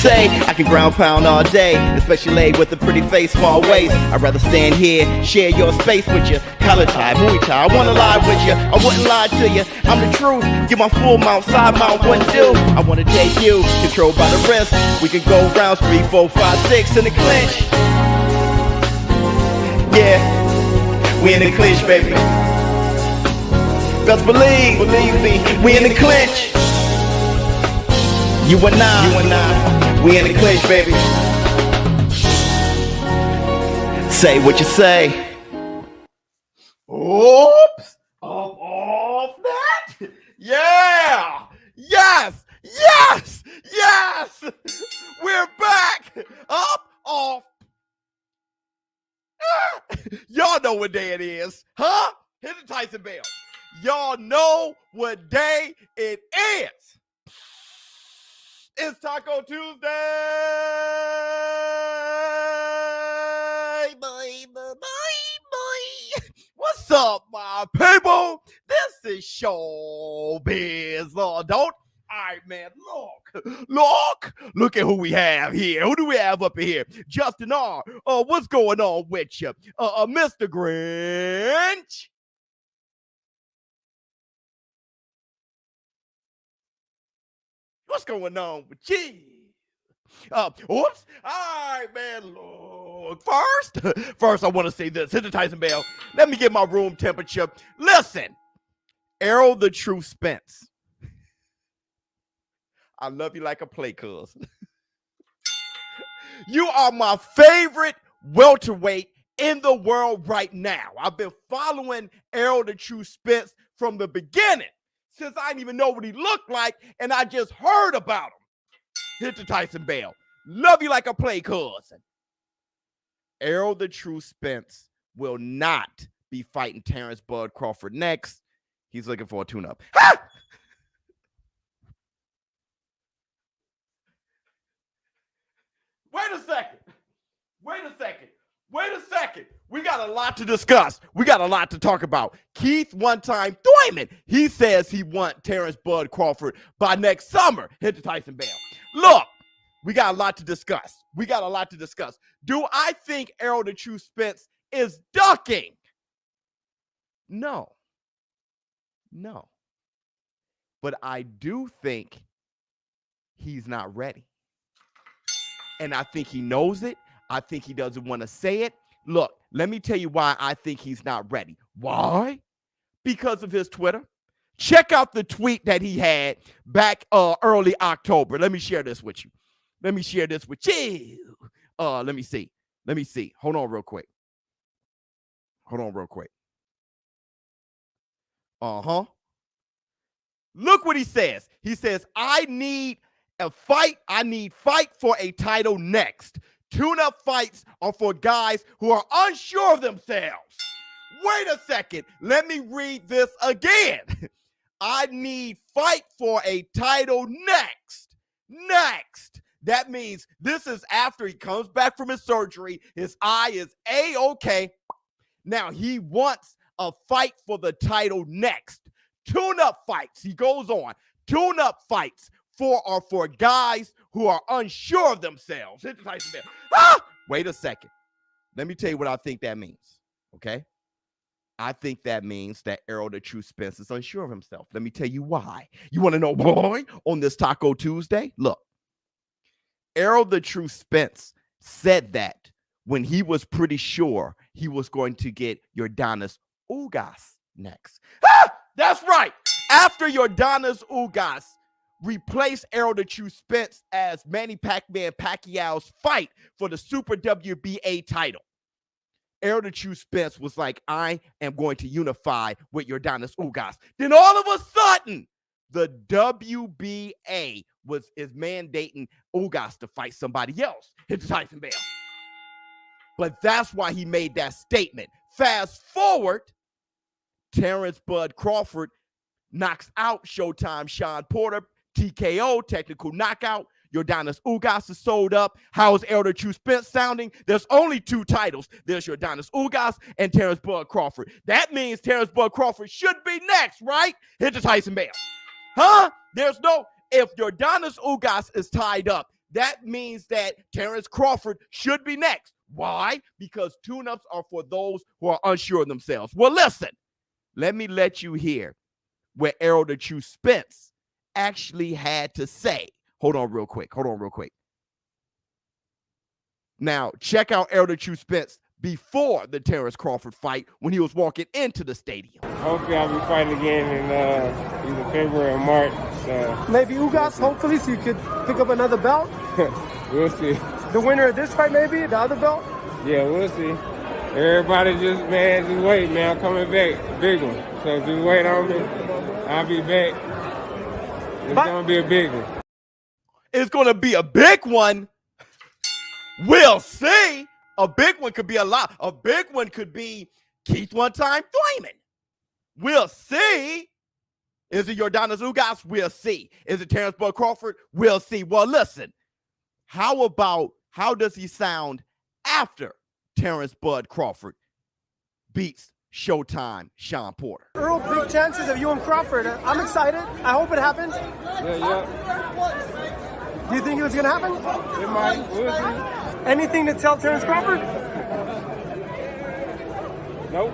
say? I can ground pound all day, especially laid with a pretty face, small waist. I'd rather stand here, share your space with you. Collar tie, Muay Thai, I wanna lie with you. I wouldn't lie to you. I'm the truth. Get my full mount, side mount, wouldn't do. I wanna take you, controlled by the wrist. We can go rounds 3, 4, 5, 6 in the clinch. Yeah, we in the clinch, baby. Best believe me, we in the clinch. You and I, we in the clinch, baby. Say what you say. Oops! Off that? Yeah! Yes! Yes! Yes! We're back! Up, off. Y'all know what day it is, huh? Hit the Tyson bell. Y'all know what day it is. It's Taco Tuesday. Boy. What's up, my people? This is ShowBizz. Don't. All right, man. Look at who we have here. Who do we have up in here? Justin R. What's going on with you? Mr. Grinch. What's going on with you? Oops. All right, man. Look, first, I want to say this. Hit the Tyson bell. Let me get my room temperature. Listen, Errol the True Spence. I love you like a play, cuz. You are my favorite welterweight in the world right now. I've been following Errol the True Spence from the beginning, since I didn't even know what he looked like, and I just heard about him. Hit the Tyson bell. Love you like a play, cousin. Errol the True Spence will not be fighting Terrence Bud Crawford next. He's looking for a tune-up. Ah! Wait a second. We got a lot to discuss. We got a lot to talk about. Keith one-time Thurman, he says he wants Terrence Bud Crawford by next summer. Hit the Tyson bell. Look, we got a lot to discuss. Do I think Errol the True Spence is ducking? No. But I do think he's not ready. And I think he knows it. I think he doesn't want to say it. Look, let me tell you why I think he's not ready. Why? Because of his Twitter. Check out the tweet that he had back early October. Let me share this with you. Let me see. Hold on real quick. Look what he says. He says, I need fight for a title next. Tune-up fights are for guys who are unsure of themselves. Wait a second. Let me read this again. I need fight for a title next. That means this is after he comes back from his surgery. His eye is A-okay. Now he wants a fight for the title next. Tune-up fights. He goes on. Tune-up fights are for guys who are unsure of themselves. Hit the Tyson bell. Wait a second. Let me tell you what I think that means. Okay? I think that means that Errol the True Spence is unsure of himself. Let me tell you why. You want to know why on this Taco Tuesday? Look, Errol the True Spence said that when he was pretty sure he was going to get Yordenis Ugas next. That's right. After Yordenis Ugas replaced Errol the True Spence as Manny Pacquiao's fight for the Super WBA title, Errol the True Spence was like, I am going to unify with Yordenis Ugas. Then all of a sudden, the WBA is mandating Ugas to fight somebody else. Hit the Tyson bell. But that's why he made that statement. Fast forward, Terrence Bud Crawford knocks out Showtime Sean Porter, TKO, technical knockout. Yordenis Ugas is sold up. How is Errol the True Spence sounding? There's only 2 titles. There's Yordenis Ugas and Terrence Bud Crawford. That means Terrence Bud Crawford should be next, right? Hit the Tyson bell. Huh? If Yordenis Ugas is tied up, that means that Terrence Crawford should be next. Why? Because tune-ups are for those who are unsure of themselves. Well, listen, let me let you hear what Errol the True Spence actually had to say. Hold on real quick. Now, check out Errol the True Spence before the Terrence Crawford fight when he was walking into the stadium. Hopefully I'll be fighting again in either February or March. Maybe Ugas, hopefully, so you could pick up another belt? We'll see. The winner of this fight, maybe? The other belt? Yeah, we'll see. Everybody just wait, man. I'm coming back. Big one. So just wait on me. I'll be back. It's going to be a big one. It's going to be a big one. We'll see. A big one could be a lot. A big one could be Keith one-time Thurman. We'll see. Is it Yordanis Ugas? We'll see. Is it Terrence Bud Crawford? We'll see. Well, listen. How does he sound after Terrence Bud Crawford beats Showtime Sean Porter? Errol, big chances of you and Crawford. I'm excited. I hope it happens. Yeah. Do you think it was going to happen? It might. We'll see. Anything to tell Terrence Crawford? Nope.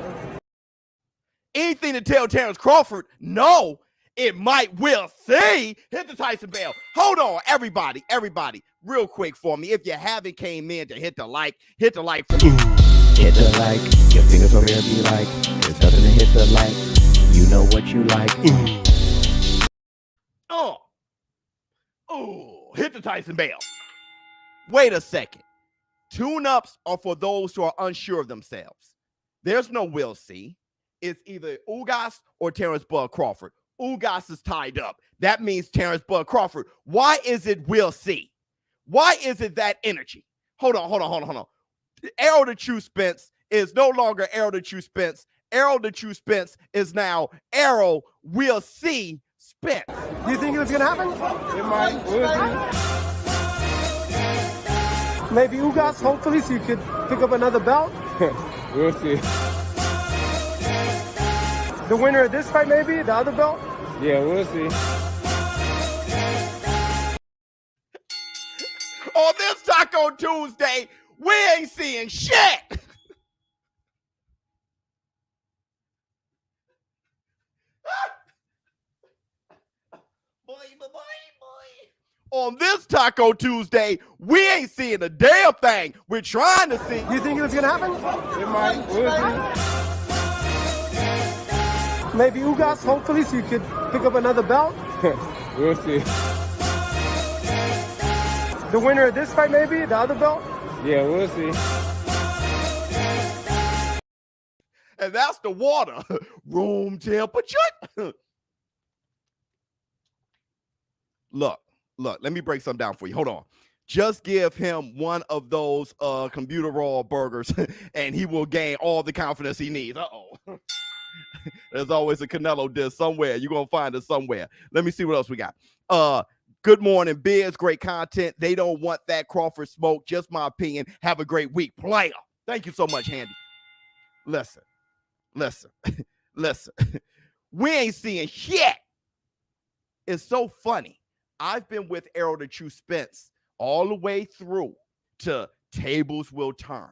Anything to tell Terrence Crawford? No. It might. We'll see. Hit the Tyson bell. Hold on, everybody, real quick for me. If you haven't came in to hit the like for me. Hit the like, your fingers over there be like, there's nothing to hit the like, you know what you like. Hit the Tyson bell. Wait a second. Tune-ups are for those who are unsure of themselves. There's no we'll see. It's either Ugas or Terrence Bud Crawford. Ugas is tied up. That means Terrence Bud Crawford. Why is it we'll see? Why is it that energy? Hold on. Errol the True Spence is no longer Errol the True Spence. Errol the True Spence is now Errol we'll see Spence. Do you think it was going to happen? It might. We'll see. Maybe Ugas, hopefully, so you could pick up another belt? We'll see. The winner of this fight, maybe? The other belt? Yeah, we'll see. On this Taco Tuesday, we ain't seeing shit. On this Taco Tuesday, we ain't seeing a damn thing. We're trying to see. Do you think it was going to happen? It might. We'll see. Maybe Ugas, hopefully, so you could pick up another belt? We'll see. The winner of this fight, maybe? The other belt? Yeah, we'll see. And that's the water. Room temperature. Look, let me break something down for you. Hold on. Just give him one of those computer raw burgers and he will gain all the confidence he needs. There's always a Canelo dish somewhere. You're going to find it somewhere. Let me see what else we got. Good morning, Biz. Great content. They don't want that Crawford smoke. Just my opinion. Have a great week. Player. Thank you so much, Handy. Listen. We ain't seeing shit. It's so funny. I've been with Errol the True Spence all the way through to Tables Will Turn.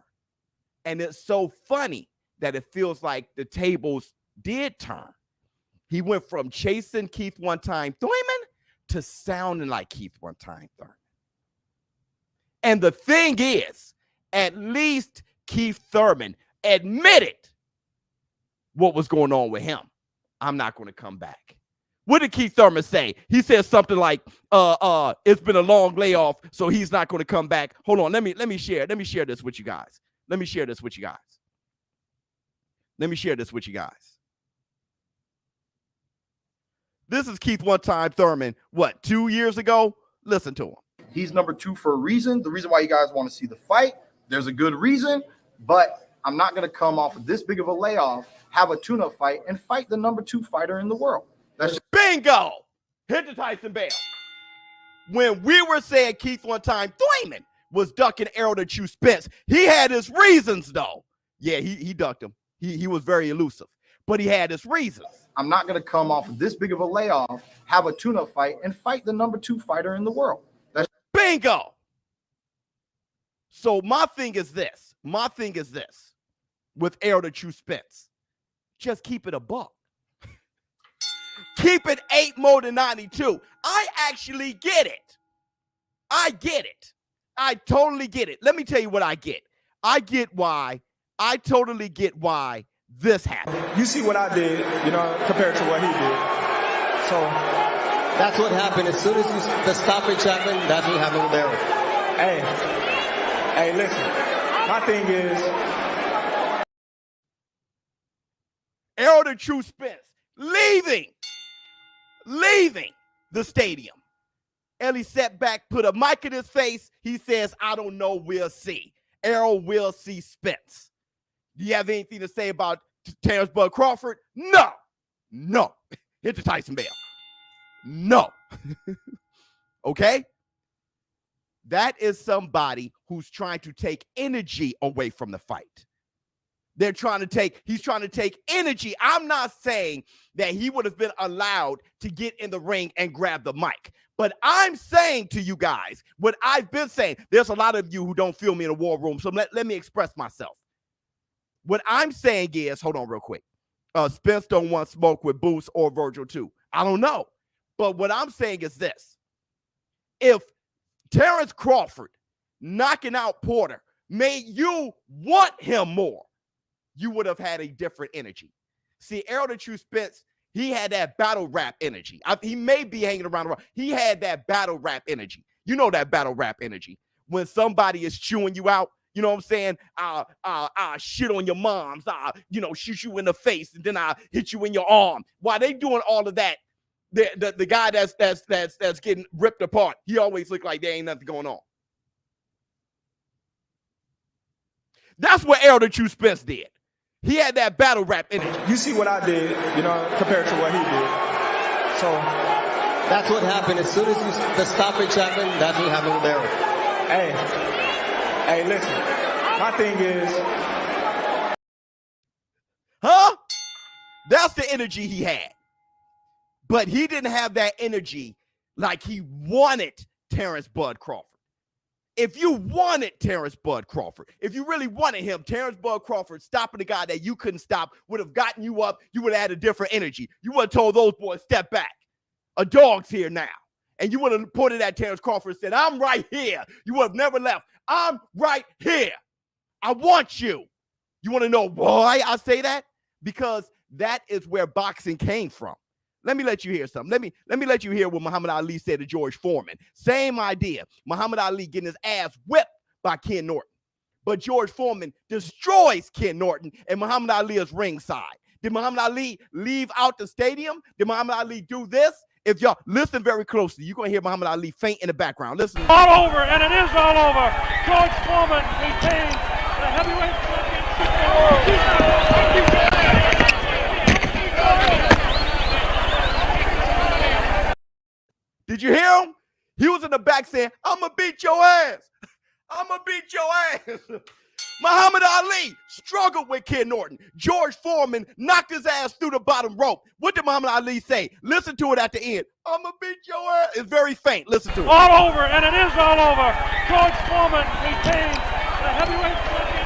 And it's so funny that it feels like the tables did turn. He went from chasing Keith one-time Thurman to sounding like Keith one-time Thurman. And the thing is, at least Keith Thurman admitted what was going on with him. I'm not going to come back. What did Keith Thurman say? He said something like, it's been a long layoff, so he's not going to come back. Hold on, let me share this with you guys. This is Keith one-time Thurman, 2 years ago? Listen to him. He's number 2 for a reason. The reason why you guys want to see the fight, there's a good reason, but I'm not going to come off of this big of a layoff, have a tune-up fight, and fight the number 2 fighter in the world. That's just bingo. Hit the Tyson bell. When we were saying Keith one-time Thurman was ducking Errol the True Spence, he had his reasons, though. Yeah, he ducked him. He was very elusive, but he had his reasons. I'm not going to come off of this big of a layoff, have a tune-up fight, and fight the number 2 fighter in the world. That's bingo. So my thing is this. With Errol the True Spence, just keep it a buck. Keep it 8 more than 92. I actually get it. I get it. I totally get it. Let me tell you what I get. I totally get why this happened. You see what I did, compared to what he did. So that's what happened. As soon as the stoppage happened, that's what happened with Errol. Hey, listen. My thing is, Errol the True Spence leaving the stadium. Ellie sat back, put a mic in his face. He says, I don't know, we'll see. Errol will see Spence. Do you have anything to say about Terrence Bud Crawford? No. Hit the Tyson bell. No. Okay? That is somebody who's trying to take energy away from the fight. He's trying to take energy. I'm not saying that he would have been allowed to get in the ring and grab the mic. But I'm saying to you guys, what I've been saying, there's a lot of you who don't feel me in the war room, so let me express myself. What I'm saying is, hold on real quick. Spence don't want smoke with Boost or Virgil too. I don't know. But what I'm saying is this. If Terrence Crawford knocking out Porter made you want him more, you would have had a different energy. See, Errol the True Spence, he had that battle rap energy. He may be hanging around the rock. He had that battle rap energy. You know that battle rap energy. When somebody is chewing you out, you know what I'm saying? I'll shit on your moms. I'll, shoot you in the face, and then I'll hit you in your arm. While they doing all of that, the guy that's getting ripped apart, he always look like there ain't nothing going on. That's what Errol the True Spence did. He had that battle rap energy. you see what I did, compared to what he did. So that's what happened. As soon as the stoppage happened, that's what happened with Errol. Hey, listen. My thing is, that's the energy he had. But he didn't have that energy like he wanted Terrence Bud Crawford. If you wanted Terrence Bud Crawford, if you really wanted him, Terrence Bud Crawford stopping the guy that you couldn't stop would have gotten you up. You would have had a different energy. You would have told those boys, step back. A dog's here now. And you would have pointed at Terrence Crawford and said, I'm right here. You would have never left. I'm right here. I want you. You want to know why I say that? Because that is where boxing came from. Let me let you hear something. Let me let you hear what Muhammad Ali said to George Foreman. Same idea. Muhammad Ali getting his ass whipped by Ken Norton. But George Foreman destroys Ken Norton, and Muhammad Ali is ringside. Did Muhammad Ali leave out the stadium? Did Muhammad Ali do this? If y'all listen very closely, you're going to hear Muhammad Ali faint in the background. Listen. All over, and it is all over. George Foreman retains the heavyweight championship. Did you hear him? He was in the back saying, I'm going to beat your ass. I'm going to beat your ass. Muhammad Ali struggled with Ken Norton. George Foreman knocked his ass through the bottom rope. What did Muhammad Ali say? Listen to it at the end. I'm going to beat your ass. It's very faint. Listen to it. All over, and it is all over. George Foreman retains the heavyweight championship.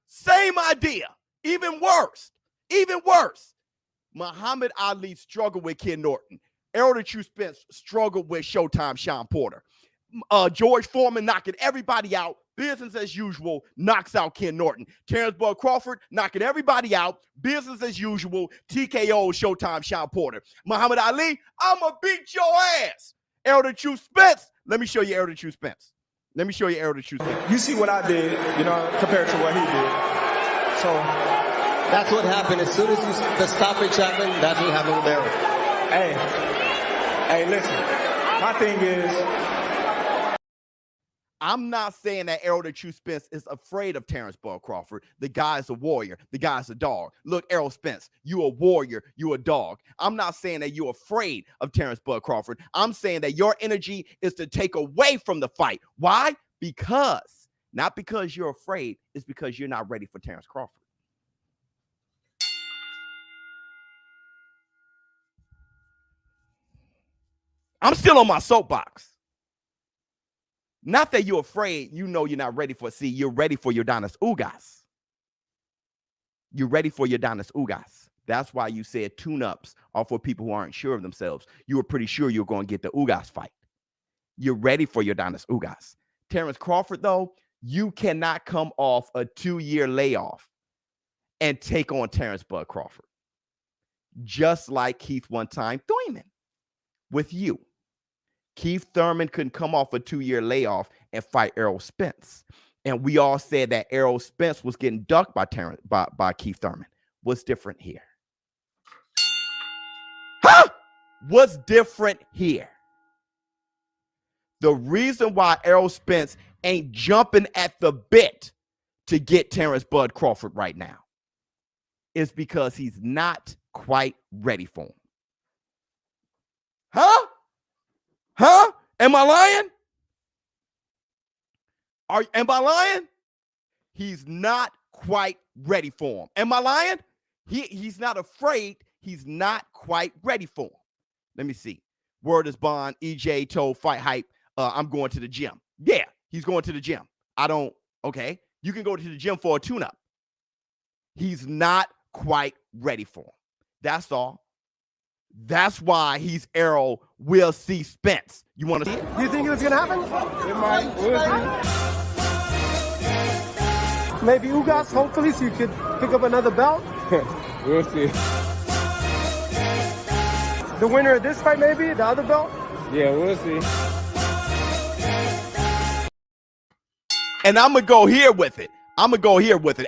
Same idea. Even worse. Muhammad Ali struggled with Ken Norton. Errol the True Spence struggled with Showtime Sean Porter. George Foreman knocking everybody out. Business as usual, knocks out Ken Norton. Terrence Bud Crawford knocking everybody out. Business as usual, TKO Showtime Sean Porter. Muhammad Ali, I'm going to beat your ass. Errol the True Spence. Let me show you Errol the True Spence. you see what I did, compared to what he did. So that's what happened. As soon as the stoppage happened, that's what happened with Errol. Hey, listen. My thing is, I'm not saying that Errol the True Spence is afraid of Terrence Bud Crawford. The guy's a warrior. The guy's a dog. Look, Errol Spence, you a warrior. You a dog. I'm not saying that you're afraid of Terrence Bud Crawford. I'm saying that your energy is to take away from the fight. Why? Not because you're afraid. It's because you're not ready for Terrence Crawford. I'm still on my soapbox. Not that you're afraid, you know you're not ready for it. See, you're ready for your Udonis Ugas. You're ready for your Udonis Ugas. That's why you said tune-ups are for people who aren't sure of themselves. You were pretty sure you were going to get the Ugas fight. You're ready for your Udonis Ugas. Terrence Crawford, though, you cannot come off a 2-year layoff and take on Terrence Bud Crawford. Just like Keith one time, Thurman with you. Keith Thurman couldn't come off a 2-year layoff and fight Errol Spence. And we all said that Errol Spence was getting ducked by Keith Thurman. What's different here? Huh? What's different here? The reason why Errol Spence ain't jumping at the bit to get Terrence Bud Crawford right now is because he's not quite ready for him. Huh? Huh? Am I lying? Am I lying? He's not quite ready for him. Am I lying? He's not afraid. He's not quite ready for him. Let me see. Word is bond. EJ told Fight Hype, I'm going to the gym. Yeah, he's going to the gym. Okay. You can go to the gym for a tune-up. He's not quite ready for him. That's all. That's why he's Errol. We'll see Spence. You want to see it? Do you think it's going to happen? It might. We'll see. Maybe Ugas, hopefully, so you could pick up another belt. We'll see. The winner of this fight, maybe, the other belt. Yeah, we'll see. And I'm going to go here with it.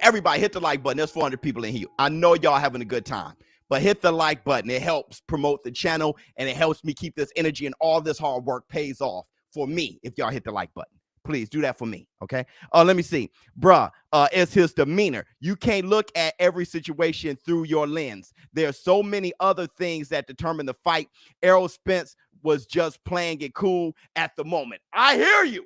Everybody hit the like button. There's 400 people in here. I know y'all having a good time. But hit the like button. It helps promote the channel, and it helps me keep this energy, and all this hard work pays off for me if y'all hit the like button. Please do that for me, okay? Let me see. Bruh, it's his demeanor. You can't look at every situation through your lens. There's so many other things that determine the fight. Errol Spence was just playing it cool at the moment. I hear you.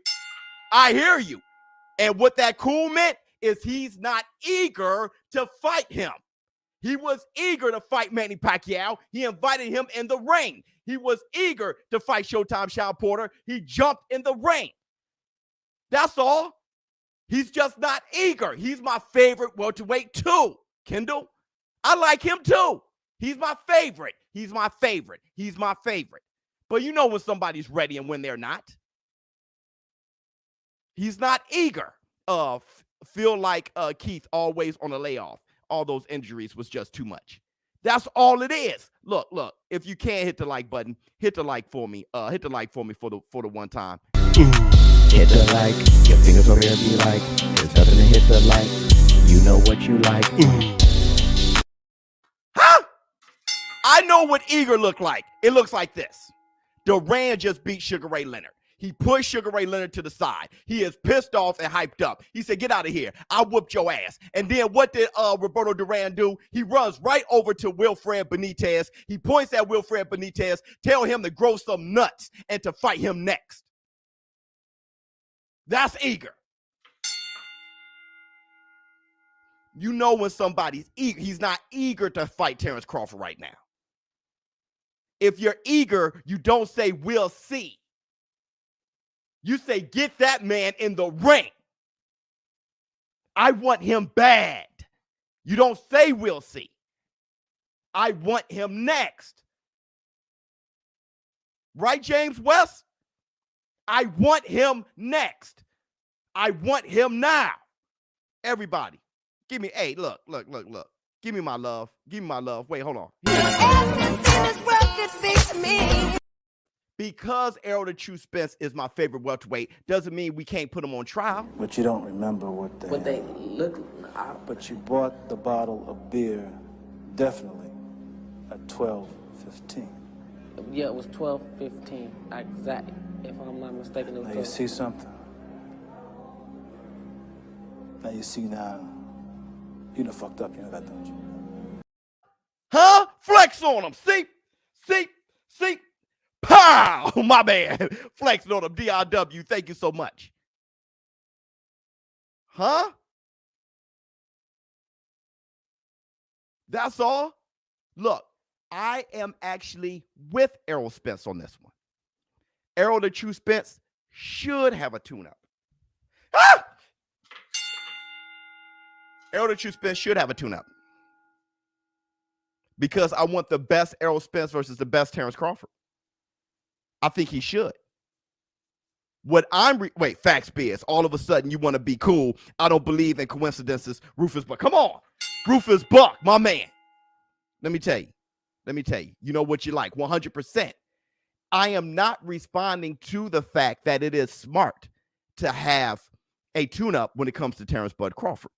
And what that cool meant is he's not eager to fight him. He was eager to fight Manny Pacquiao. He invited him in the ring. He was eager to fight Showtime Shawn Porter. He jumped in the ring. That's all. He's just not eager. He's my favorite welterweight too, Kendall. I like him too. He's my favorite. But you know when somebody's ready and when they're not. He's not eager. Feel like Keith always on a layoff. All those injuries was just too much. That's all it is. Look. If you can't hit the like button, hit the like for me. Hit the like for me for the one time. Hit the like, your fingers over there be like, there's nothing to hit the like, you know what you like. Huh? I know what eager look like. It looks like this. Duran just beat Sugar Ray Leonard. He pushed Sugar Ray Leonard to the side. He is pissed off and hyped up. He said, get out of here. I whooped your ass. And then what did Roberto Duran do? He runs right over to Wilfred Benitez. He points at Wilfred Benitez, tell him to grow some nuts and to fight him next. That's eager. You know when somebody's eager. He's not eager to fight Terrence Crawford right now. If you're eager, you don't say, we'll see. You say, get that man in the ring. I want him bad. You don't say, we'll see. I want him next. Right, James West? I want him next. I want him now. Everybody, give me, hey, look. Give me my love. Wait, hold on. Because Errol the True Spence is my favorite welterweight, doesn't mean we can't put him on trial. But you don't remember what they look. But you bought the bottle of beer, definitely, at 12:15. Yeah, it was 12:15, exactly. If I'm not mistaken, it was. Now you see something. Now you see now. You done fucked up. You know that, don't you? Huh? Flex on him. See. Pow! My bad. Flexing on him. DRW. Thank you so much. Huh? That's all? Look, I am actually with Errol Spence on this one. Errol the True Spence should have a tune-up. Ah! Errol the True Spence should have a tune-up. Because I want the best Errol Spence versus the best Terrence Crawford. I think he should. Wait, facts, Biz. All of a sudden you want to be cool. I don't believe in coincidences. Rufus Buck. Come on. Rufus Buck, my man. Let me tell you. You know what you like, 100%. I am not responding to the fact that it is smart to have a tune-up when it comes to Terrence Bud Crawford.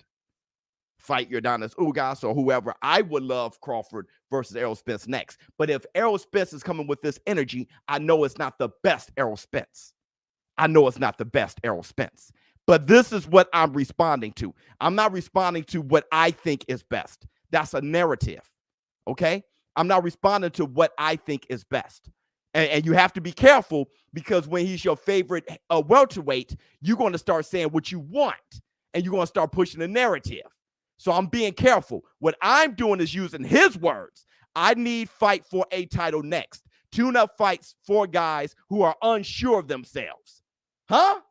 Fight your Adonis Ugas or whoever. I would love Crawford versus Errol Spence next. But if Errol Spence is coming with this energy, I know it's not the best Errol Spence. But this is what I'm responding to. I'm not responding to what I think is best. That's a narrative, okay? I'm not responding to what I think is best. And you have to be careful because when he's your favorite welterweight, you're going to start saying what you want, and you're going to start pushing the narrative. So I'm being careful. What I'm doing is using his words. I need fight for a title next. Tune-up fights for guys who are unsure of themselves. Huh?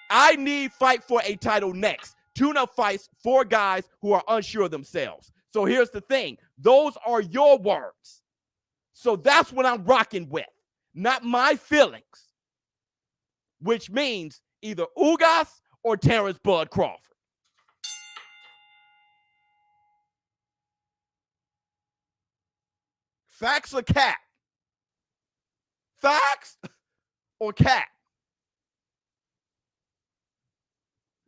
I need fight for a title next. Tune-up fights for guys who are unsure of themselves. So here's the thing. Those are your words. So that's what I'm rocking with, not my feelings, which means either Ugas or Terrence Bud Crawford. Facts or cat? Facts or cat?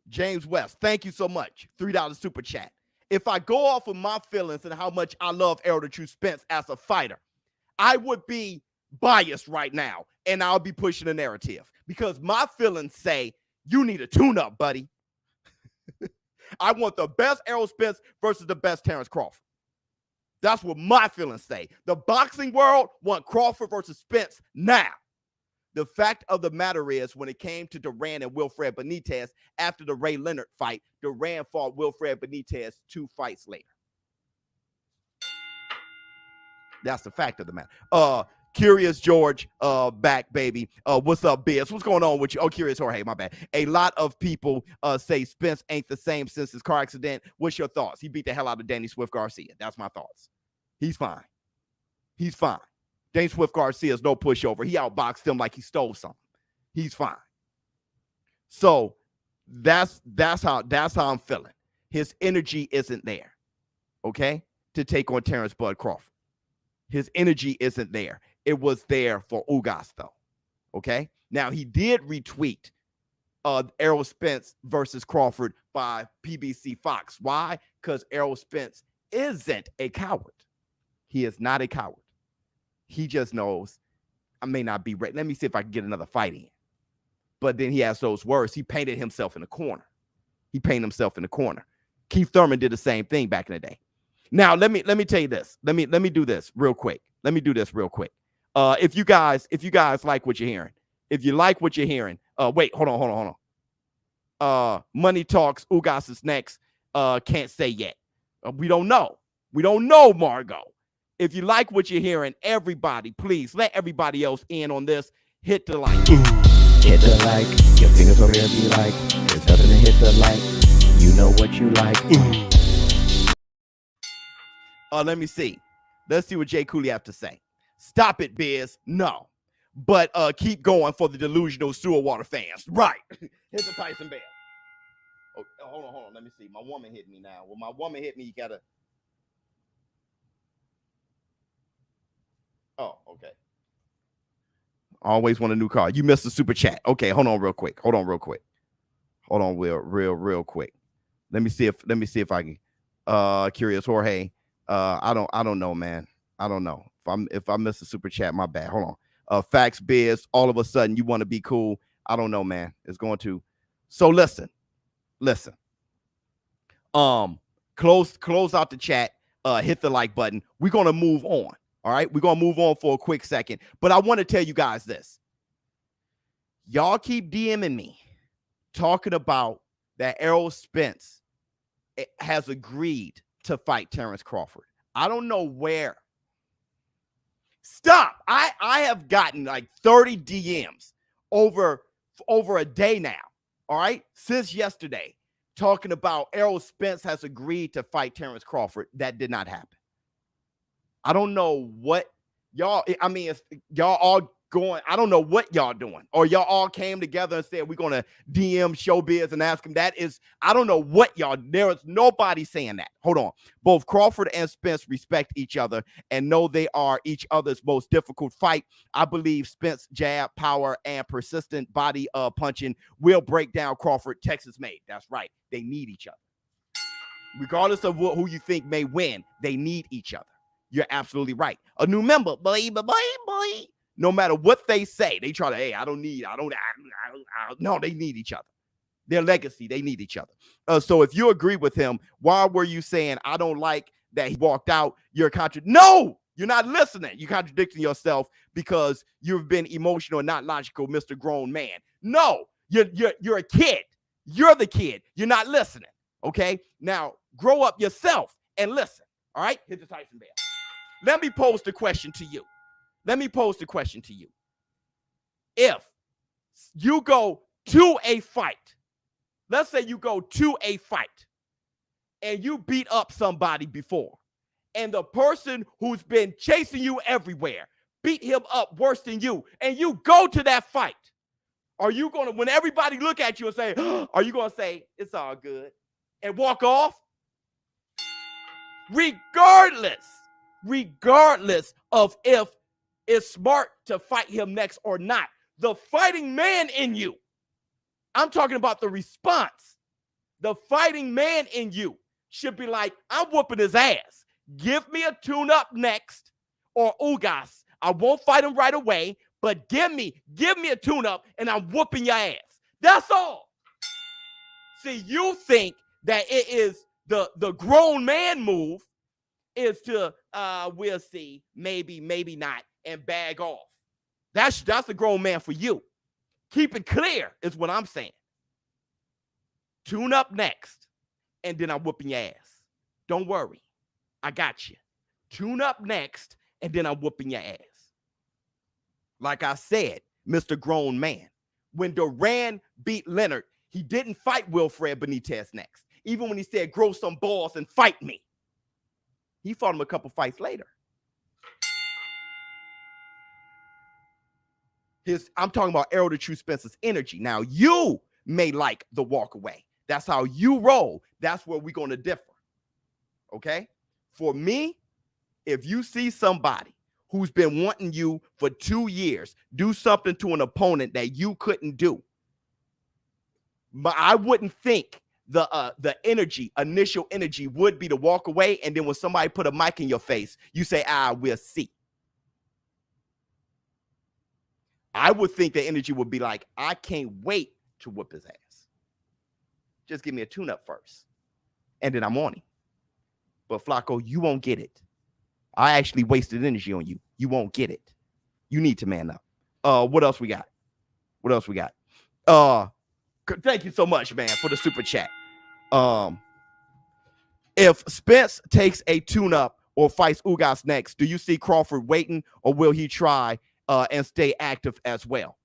James West, thank you so much. $3 super chat. If I go off of my feelings and how much I love Errol the True Spence as a fighter, I would be biased right now, and I'll be pushing a narrative because my feelings say you need a tune-up, buddy. I want the best Errol Spence versus the best Terrence Crawford. That's what my feelings say. The boxing world want Crawford versus Spence now. The fact of the matter is, when it came to Duran and Wilfred Benitez after the Ray Leonard fight, Duran fought Wilfred Benitez 2 fights later. That's the fact of the matter. Curious George, back, baby. What's up, Biz? What's going on with you? Oh, Curious Jorge, my bad. A lot of people say Spence ain't the same since his car accident. What's your thoughts? He beat the hell out of Danny Swift Garcia. That's my thoughts. He's fine. Danny Swift Garcia is no pushover. He outboxed him like he stole something. He's fine. So that's how I'm feeling. His energy isn't there, okay, to take on Terrence Bud Crawford. His energy isn't there. It was there for Ugas, though. Okay? Now, he did retweet Errol Spence versus Crawford by PBC Fox. Why? Because Errol Spence isn't a coward. He is not a coward. He just knows I may not be ready. Let me see if I can get another fight in. But then he has those words. He painted himself in a corner. Keith Thurman did the same thing back in the day. Now, let me tell you this. Let me do this real quick. If you guys like what you're hearing, wait, hold on. Money Talks, Ugas is next. Can't say yet. We don't know, Margot. If you like what you're hearing, everybody, please let everybody else in on this. Hit the like. Hit the like. Your fingers over there be like. There's nothing to hit the like. You know what you like. Let me see. Let's see what Jay Cooley have to say. Stop it, Biz. No. But keep going for the delusional sewer water fans. Right. Hit the Tyson Bell. Oh, hold on. Let me see. My woman hit me now. When my woman hit me, you gotta. Oh, okay. Always want a new car. You missed the super chat. Okay, hold on real quick. Hold on, real quick. Let me see if I can. Curious Jorge. I don't know, man. I don't know. If I missed the super chat, my bad. Hold on. Facts Biz. All of a sudden you want to be cool. I don't know, man. It's going to. So listen. Close out the chat. Hit the like button. We're gonna move on. All right, we're gonna move on for a quick second, but I want to tell you guys this. Y'all keep DMing me talking about that Errol Spence has agreed to fight Terrence Crawford. I don't know where. Stop. I have gotten like 30 DMs over a day now, all right, since yesterday, talking about Errol Spence has agreed to fight Terrence Crawford. That did not happen. I don't know what y'all, I mean, y'all all going, I don't know what y'all doing, or y'all all came together and said, we're going to DM ShowBizz and ask him. That is, I don't know what y'all, there is nobody saying that. Hold on. Both Crawford and Spence respect each other and know they are each other's most difficult fight. I believe Spence jab, power, and persistent body punching will break down Crawford. Texas made. That's right. They need each other. Regardless of who you think may win, they need each other. You're absolutely right. A new member, boy. No matter what they say, they try to, hey, no, they need each other. Their legacy, they need each other. So if you agree with him, why were you saying, I don't like that he walked out? You're no, you're not listening. You're contradicting yourself because you've been emotional and not logical, Mr. Grown Man. No, you're a kid. You're the kid. You're not listening. Okay? Now, grow up yourself and listen. All right? Hit the Tyson bell. Let me pose the question to you. If you go to a fight, let's say you go to a fight and you beat up somebody before, and the person who's been chasing you everywhere beat him up worse than you, and you go to that fight, are you going to, when everybody look at you and say, are you going to say, it's all good, and walk off? Regardless of if it's smart to fight him next or not, the fighting man in you, I'm talking about the response. The fighting man in you should be like, I'm whooping his ass. Give me a tune-up next, or Ugas. I won't fight him right away, but give me a tune-up and I'm whooping your ass. That's all. See, you think that it is the grown man move is to we'll see, maybe not, and bag off. That's a grown man for you. Keep it clear is what I'm saying. Tune up next, and then I'm whooping your ass. Don't worry. I got you. Tune up next, and then I'm whooping your ass. Like I said, Mr. Grown Man, when Duran beat Leonard, he didn't fight Wilfred Benitez next. Even when he said, grow some balls and fight me. He fought him a couple fights later. I'm talking about Errol the True Spence's energy. Now, you may like the walk away. That's how you roll. That's where we're going to differ. Okay? For me, if you see somebody who's been wanting you for 2 years do something to an opponent that you couldn't do, but I wouldn't think the initial energy would be to walk away, and then when somebody put a mic in your face, you say, we'll see. I would think the energy would be like, I can't wait to whoop his ass. Just give me a tune-up first, and then I'm on him. But Flacco, you won't get it. I actually wasted energy on you. You won't get it. You need to man up. What else we got? Thank you so much, man, for the super chat. If Spence takes a tune-up or fights Ugas next, do you see Crawford waiting, or will he try and stay active as well?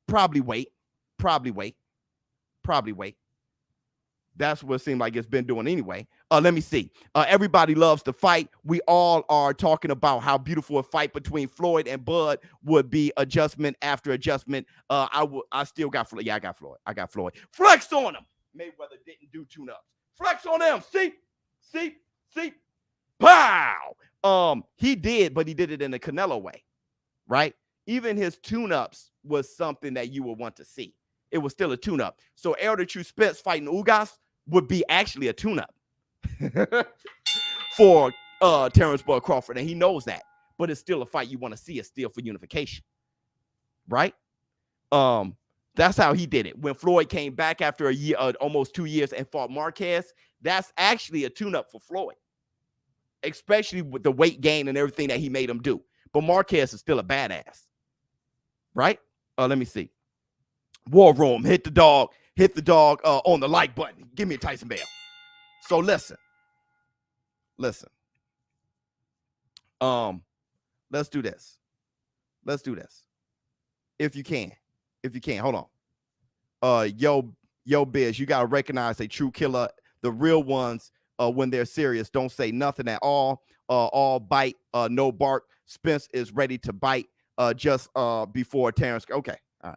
Probably wait. That's what it seemed like it's been doing anyway. Let me see. Everybody loves to fight. We all are talking about how beautiful a fight between Floyd and Bud would be, adjustment after adjustment. I still got Floyd. Yeah, I got Floyd. Flex on him. Mayweather didn't do tune-ups. Flex on them. See. Pow. He did, but he did it in the Canelo way, right? Even his tune-ups was something that you would want to see. It was still a tune-up. So Errol the True Spence fighting Ugas would be actually a tune-up for Terrence Bud Crawford, and he knows that. But it's still a fight you want to see. It's still for unification, right? That's how he did it. When Floyd came back after a year, almost 2 years, and fought Marquez, that's actually a tune-up for Floyd, especially with the weight gain and everything that he made him do. But Marquez is still a badass, right? Let me see. War Room, hit the dog on the like button. Give me a Tyson Bell. So listen. Let's do this. If you can, hold on. Yo, Biz, you gotta recognize a true killer. The real ones, when they're serious, don't say nothing at all. All bite, no bark. Spence is ready to bite. Just before Terrence. Okay, all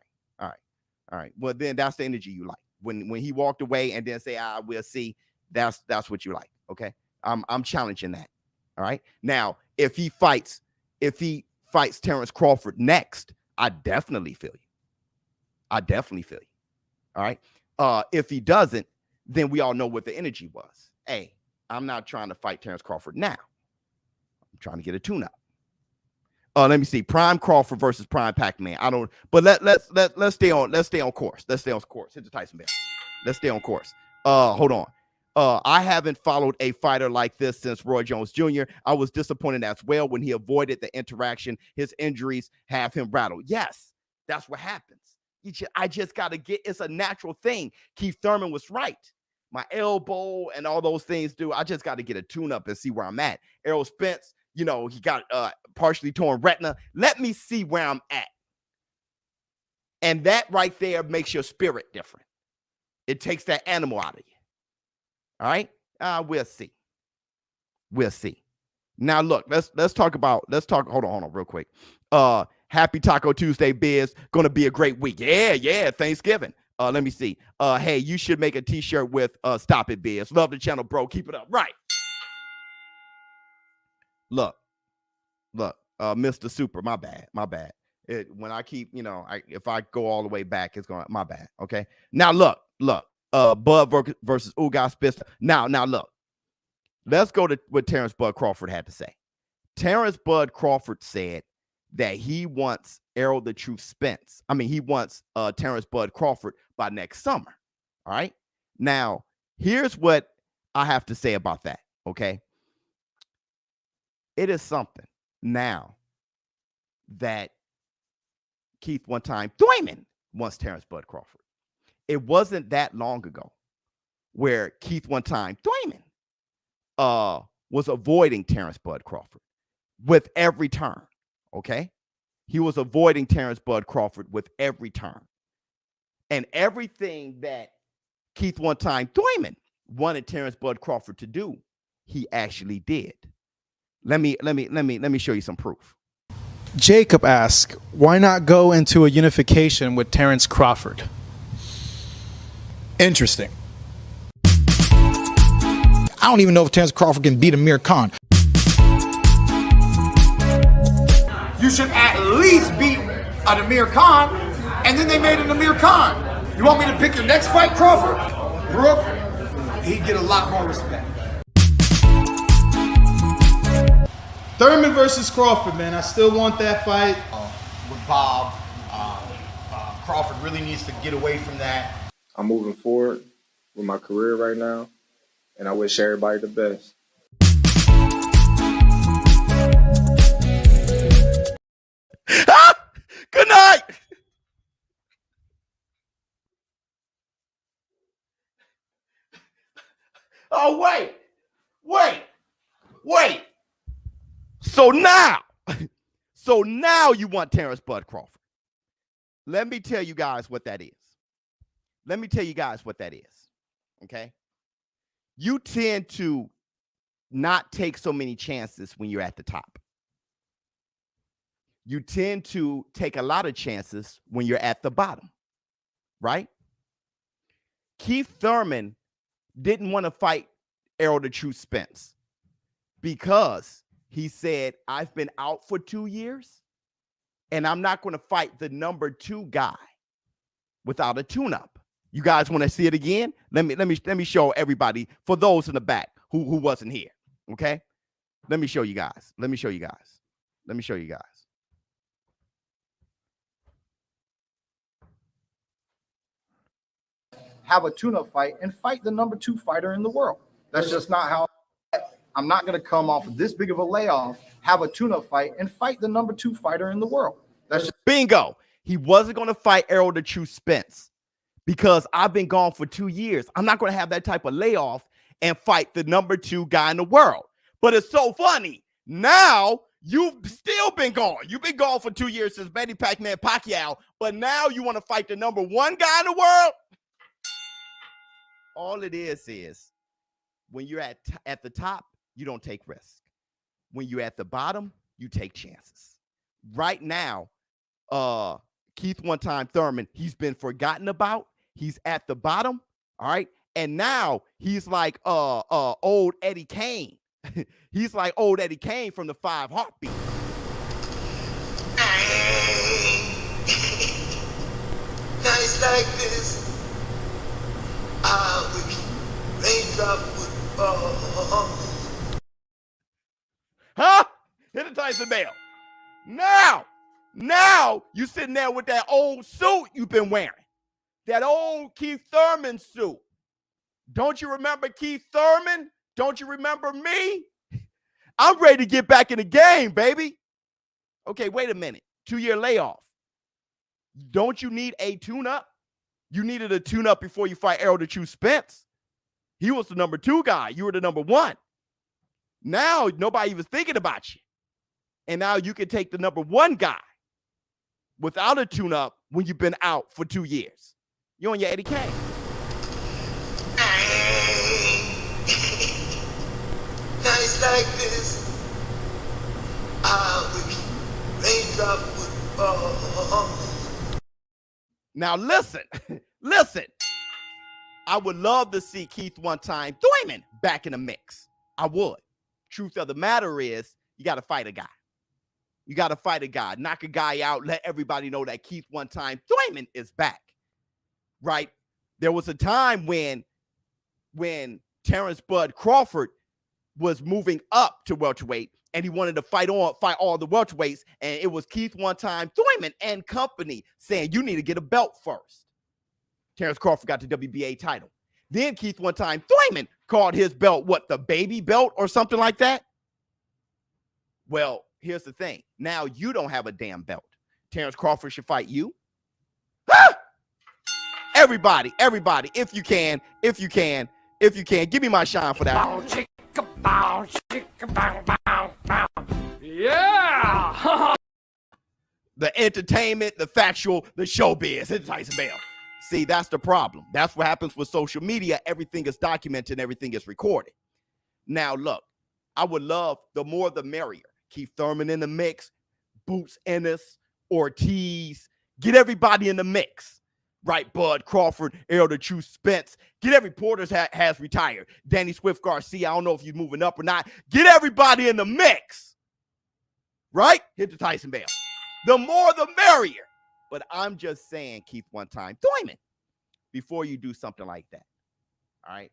right. Well, then that's the energy you like. When he walked away and then say, we'll see. That's what you like. Okay, I'm challenging that. All right. Now, if he fights Terrence Crawford next, I definitely feel you. All right. If he doesn't, then we all know what the energy was. Hey, I'm not trying to fight Terrence Crawford now. I'm trying to get a tune-up. Let me see. Prime Crawford versus Prime Pac-Man. I don't. But let's stay on course. Hit the Tyson bell. Let's stay on course. Hold on. I haven't followed a fighter like this since Roy Jones Jr. I was disappointed as well when he avoided the interaction. His injuries have him rattled. Yes, that's what happens. I just got to get, it's a natural thing. Keith Thurman was right. My elbow and all those things I just got to get a tune-up and see where I'm at. Errol Spence, he got partially torn retina. Let me see where I'm at. And that right there makes your spirit different. It takes that animal out of you. All right. We'll see. Now look, let's talk. Hold on real quick. Happy Taco Tuesday, Biz. Gonna be a great week. Yeah. Thanksgiving. Let me see. Hey, you should make a t-shirt with Stop It, Biz. Love the channel, bro. Keep it up. Right. Look, Mr. Super, my bad. When I keep, if I go all the way back, it's going, my bad. Okay. Now look. Bud versus Ugas Spitz. Now look, let's go to what Terrence Bud Crawford had to say. Terrence Bud Crawford said that he wants Errol the Truth Spence. He wants Terrence Bud Crawford by next summer. All right. Now, here's what I have to say about that. Okay. It is something now that Keith one time Thurman wants Terrence Bud Crawford. It wasn't that long ago where Keith one time Thurman was avoiding Terrence Bud Crawford with every turn. Okay. He was avoiding Terrence Bud Crawford with every turn. And everything that Keith one time Thurman wanted Terrence Bud Crawford to do, he actually did. Let me show you some proof. Jacob asks, why not go into a unification with Terrence Crawford? Interesting. I don't even know if Terrence Crawford can beat Amir Khan. You should at least beat an Amir Khan, and then they made an Amir Khan. You want me to pick your next fight, Crawford? Brooke, he'd get a lot more respect. Thurman versus Crawford, man. I still want that fight. With Bob, Crawford really needs to get away from that. I'm moving forward with my career right now, and I wish everybody the best. Good night. Oh, wait. So now you want Terrence Bud Crawford. Let me tell you guys what that is. Okay. You tend to not take so many chances when you're at the top. You tend to take a lot of chances when you're at the bottom, right? Keith Thurman didn't want to fight Errol the Truth Spence because he said, I've been out for 2 years and I'm not going to fight the number 2 guy without a tune-up. You guys want to see it again? Let me show everybody, for those in the back who wasn't here. Okay. Let me show you guys. Have a tune-up fight and fight the number 2 fighter in the world. That's just not how. I'm not going to come off of this big of a layoff, have a tune-up fight, and fight the number 2 fighter in the world. That's just bingo. He wasn't going to fight Errol the Truth Spence because I've been gone for 2 years. I'm not going to have that type of layoff and fight the number 2 guy in the world. But it's so funny. Now You've still been gone. You've been gone for 2 years since Manny Pacman Pacquiao, but now you want to fight the number one guy in the world? All it is when you're at the top, you don't take risks. When you're at the bottom, you take chances. Right now, Keith one-time Thurman, he's been forgotten about. He's at the bottom, all right? And now he's like old Eddie Kane. He's like old Eddie Kane from the 5 Heartbeats. Nights like this, I wish raindrop would fall. Huh? Hit the Tyson Bell. Now you sitting there with that old suit you've been wearing. That old Keith Thurman suit. Don't you remember Keith Thurman? Don't you remember me? I'm ready to get back in the game, baby. Okay, wait a minute. 2-year layoff. Don't you need a tune-up? You needed a tune-up before you fight Errol to choose Spence. He was the number 2 guy. You were the number 1. Now, nobody even thinking about you. And now you can take the number 1 guy without a tune-up when you've been out for 2 years. You're on your Eddie Kane. Nights like this, I wish raindrop would fall. Now listen. I would love to see Keith one-time Thurman back in the mix. I would. Truth of the matter is, you got to fight a guy. You got to fight a guy. Knock a guy out. Let everybody know that Keith one-time Thurman is back. Right? There was a time when Terrence Bud Crawford was moving up to welterweight, and he wanted to fight all the welterweights, and it was Keith one-time Thurman and company saying, you need to get a belt first. Terrence Crawford got the WBA title. Then Keith one-time Thurman called his belt, what, the baby belt or something like that? Well, here's the thing. Now you don't have a damn belt. Terrence Crawford should fight you. Ah! Everybody, if you can, give me my shine for that. Yeah! The entertainment, the factual, the showbiz. It's Tyson Bell. See, that's the problem. That's what happens with social media. Everything is documented, everything is recorded. Now, look, I would love the more the merrier. Keith Thurman in the mix, Boots Ennis, Ortiz. Get everybody in the mix. Right, Bud Crawford, Errol the True Spence. Get every Porter has retired. Danny Swift Garcia, I don't know if he's moving up or not. Get everybody in the mix. Right? Hit the Tyson Bell. The more the merrier. But I'm just saying, Keith one-time Thurman, before you do something like that. All right?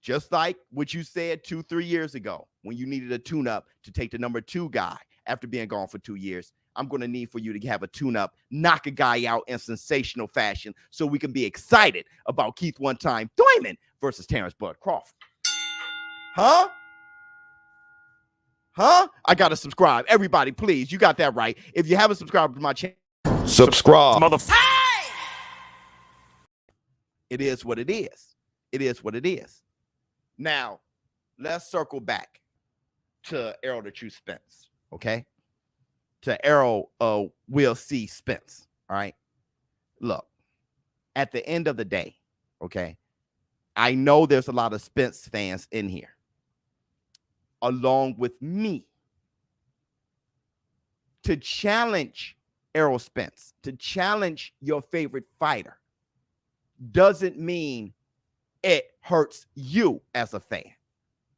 Just like what you said 2-3 years ago when you needed a tune-up to take the number 2 guy after being gone for 2 years. I'm going to need for you to have a tune-up, knock a guy out in sensational fashion so we can be excited about Keith one-time Thurman versus Terrence Bud Crawford. Huh? I got to subscribe. Everybody, please. You got that right. If you haven't subscribed to my channel, subscribe. It is what it is. It is what it is. Now, let's circle back to Errol the True Spence, okay? To Errol Will C. Spence, all right? Look, at the end of the day, okay, I know there's a lot of Spence fans in here, along with me. To challenge Errol Spence, to challenge your favorite fighter, doesn't mean it hurts you as a fan.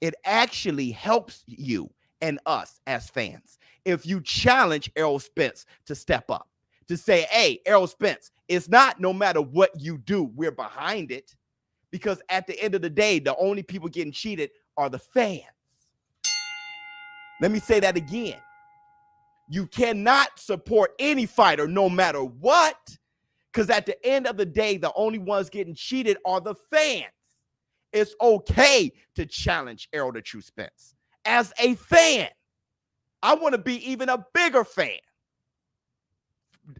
It actually helps you and us as fans. If you challenge Errol Spence to step up, to say, hey, Errol Spence, it's not no matter what you do, we're behind it. Because at the end of the day, the only people getting cheated are the fans. Let me say that again. You cannot support any fighter no matter what, because at the end of the day, the only ones getting cheated are the fans. It's okay to challenge Errol the True Spence. As a fan, I want to be even a bigger fan,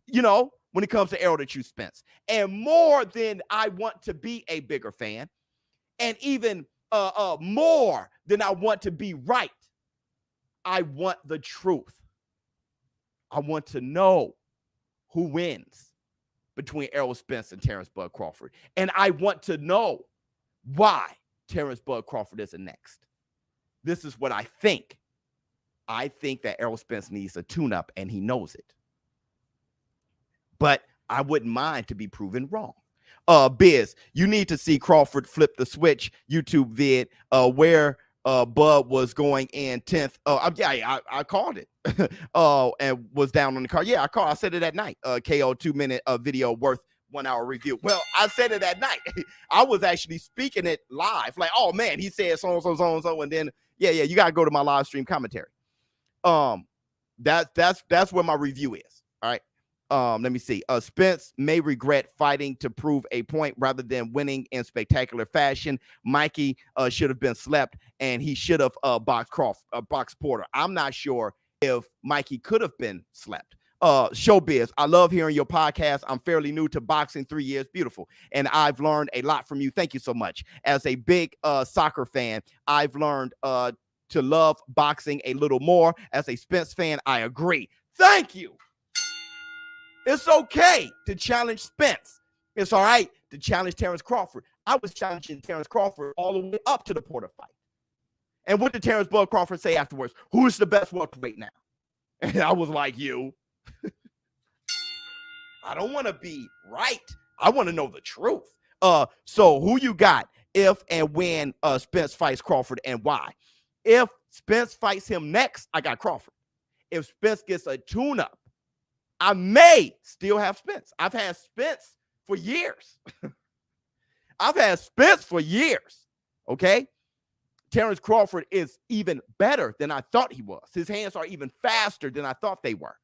you know, when it comes to Errol the True Spence. And more than I want to be a bigger fan, and even more than I want to be right. I want the truth. I want to know who wins between Errol Spence and Terrence Bud Crawford. And I want to know why Terrence Bud Crawford isn't next. This is what I think. I think that Errol Spence needs a tune-up, and he knows it. But I wouldn't mind to be proven wrong. Biz, you need to see Crawford flip the switch YouTube vid where Bud was going in 10th. I called it and was down on the card. Yeah, I said it at night. KO 2-minute video worth 1 hour review. Well, I said it at night. I was actually speaking it live. Like, oh man, he said so and so, so and so, and then yeah, you gotta go to my live stream commentary. That's where my review is. All right. Let me see. Spence may regret fighting to prove a point rather than winning in spectacular fashion. Mikey should have been slept, and he should have boxed Porter. I'm not sure if Mikey could have been slept. ShowBizz, I love hearing your podcast. I'm fairly new to boxing, 3 years. Beautiful. And I've learned a lot from you. Thank you so much. As a big soccer fan, I've learned to love boxing a little more. As a Spence fan, I agree. Thank you. It's okay to challenge Spence. It's all right to challenge Terrence Crawford. I was challenging Terrence Crawford all the way up to the Porter fight. And what did Terrence Bud Crawford say afterwards? Who's the best welterweight now? And I was like, you. I don't want to be right. I want to know the truth. So who you got if and when Spence fights Crawford, and why? If Spence fights him next, I got Crawford. If Spence gets a tune-up, I may still have Spence. I've had Spence for years. Okay? Terrence Crawford is even better than I thought he was. His hands are even faster than I thought they were.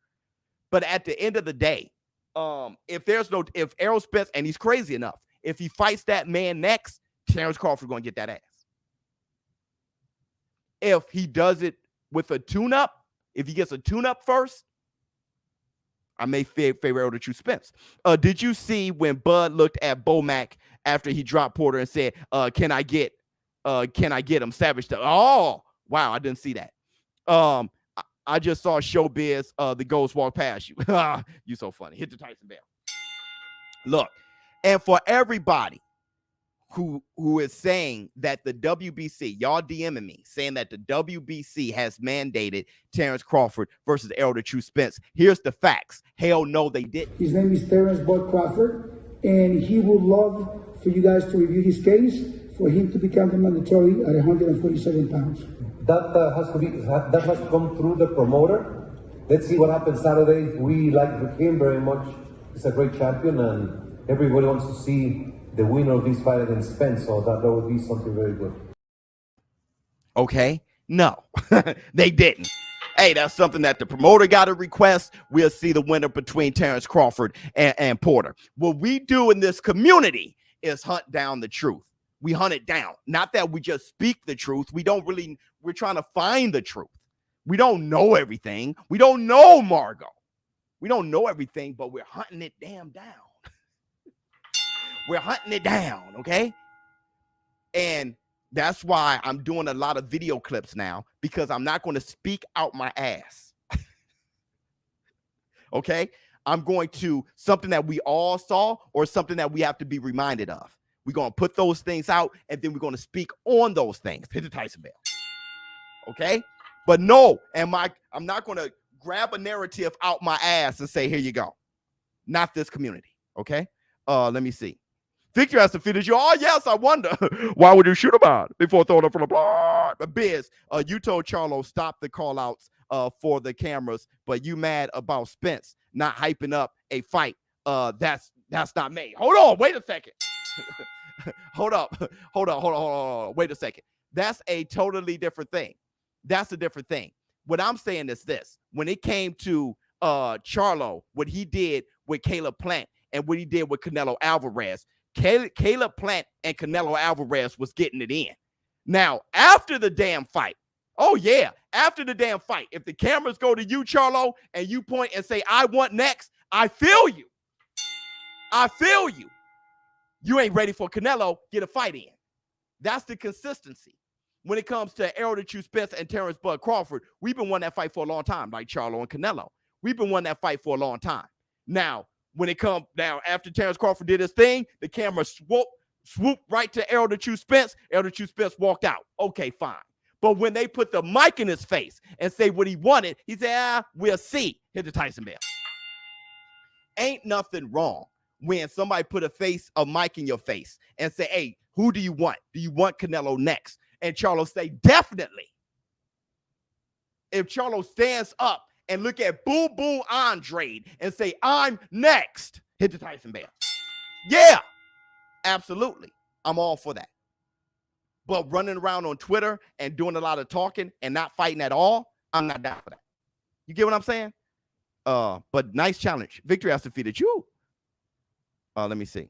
But at the end of the day, if Errol Spence, and he's crazy enough, if he fights that man next, Terrence Crawford going to get that ass. If he does it with a tune-up, if he gets a tune-up first, I may favor Errol to choose Spence. Did you see when Bud looked at Bomac after he dropped Porter and said, can I get him Savage? Oh, wow, I didn't see that. I just saw ShowBizz, the ghost walk past you. You so funny. Hit the Tyson bell. Look, and for everybody who is saying that the WBC, y'all DMing me, saying that the WBC has mandated Terrence Crawford versus Errol to choose Spence. Here's the facts. Hell no, they didn't. His name is Terrence Bud Crawford, and he would love for you guys to review his case for him to become the mandatory at 147 pounds. That has to come through the promoter. Let's see what happens Saturday. We like him very much. He's a great champion, and everybody wants to see the winner of this fight against Spence, so that would be something very good. Okay, no, they didn't. Hey, that's something that the promoter got to request. We'll see the winner between Terrence Crawford and Porter. What we do in this community is hunt down the truth. We hunt it down. Not that we just speak the truth. We're trying to find the truth. We don't know everything. We don't know Margot. We don't know everything, but we're hunting it down. We're hunting it down, okay? And that's why I'm doing a lot of video clips now, because I'm not going to speak out my ass. Okay? I'm going to something that we all saw or something that we have to be reminded of. We're going to put those things out, and then we're going to speak on those things. Hit the Tyson bell. Okay? But no, I'm not going to grab a narrative out my ass and say, here you go. Not this community. Okay? Let me see. Victor has defeated you. Oh, yes, I wonder. Why would you shoot him out before throwing up from the blood? But Biz, you told Charlo stop the call-outs for the cameras, but you mad about Spence not hyping up a fight. That's not me. Hold on. Wait a second. Hold on. Wait a second. That's a totally different thing. That's a different thing. What I'm saying is this. When it came to Charlo, what he did with Caleb Plant and what he did with Canelo Alvarez, Caleb Plant and Canelo Alvarez was getting it in. Now, after the damn fight, after the damn fight, if the cameras go to you, Charlo, and you point and say, I want next, I feel you. You ain't ready for Canelo, get a fight in. That's the consistency. when it comes to Errol the True Spence and Terrence Bud Crawford, we've been wanting that fight for a long time, like Charlo and Canelo. We've been wanting that fight for a long time. Now, when it comes now, after Terrence Crawford did his thing, the camera swooped right to Errol the True Spence. Errol the True Spence walked out. Okay, fine. But when they put the mic in his face and say what he wanted, he said, we'll see. Hit the Tyson bell. Ain't nothing wrong when somebody put a mic in your face and say, hey, who do you want? Do you want Canelo next? And Charlo say, definitely. If Charlo stands up and look at Boom Boom Andre and say, I'm next, hit the Tyson bell. Yeah, absolutely. I'm all for that. But running around on Twitter and doing a lot of talking and not fighting at all, I'm not down for that. You get what I'm saying? But nice challenge. Victory has defeated you. Let me see.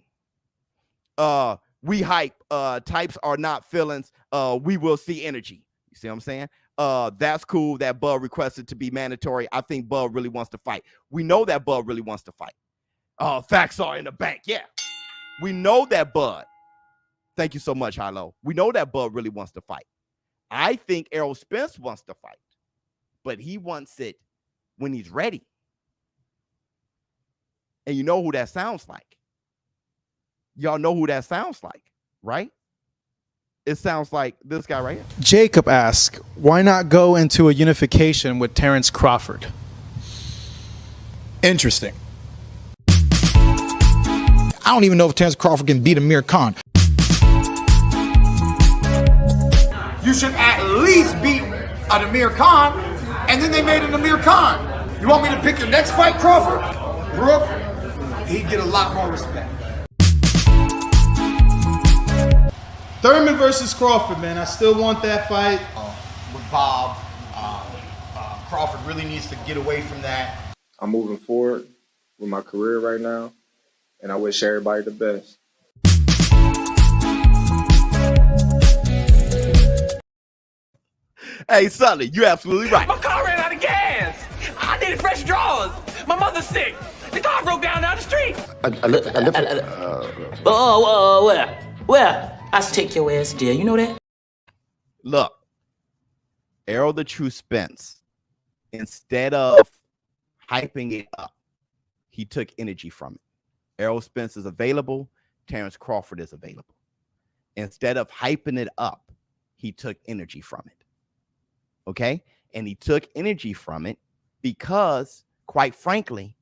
We hype. Types are not feelings. We will see energy. You see what I'm saying? That's cool that Bud requested to be mandatory. I think Bud really wants to fight. We know that Bud really wants to fight. Facts are in the bank. Yeah. We know that Bud. Thank you so much, Hilo. We know that Bud really wants to fight. I think Errol Spence wants to fight, but he wants it when he's ready. And you know who that sounds like. Y'all know who that sounds like, right? It sounds like this guy right here. Jacob asks, why not go into a unification with Terrence Crawford? Interesting. I don't even know if Terrence Crawford can beat Amir Khan. You should at least beat an Amir Khan, and then they made an Amir Khan. You want me to pick your next fight, Crawford? Brooke, he'd get a lot more respect. Thurman versus Crawford, man. I still want that fight. With Bob, Crawford really needs to get away from that. I'm moving forward with my career right now, and I wish everybody the best. Hey, Sully, you're absolutely right. My car ran out of gas. I needed fresh drawers. My mother's sick. The car broke down the street. Where? I take your ass there. You know that? Look, Errol the True Spence, instead of hyping it up, he took energy from it. Errol Spence is available. Terrence Crawford is available. Instead of hyping it up, he took energy from it. Okay? And he took energy from it because, quite frankly,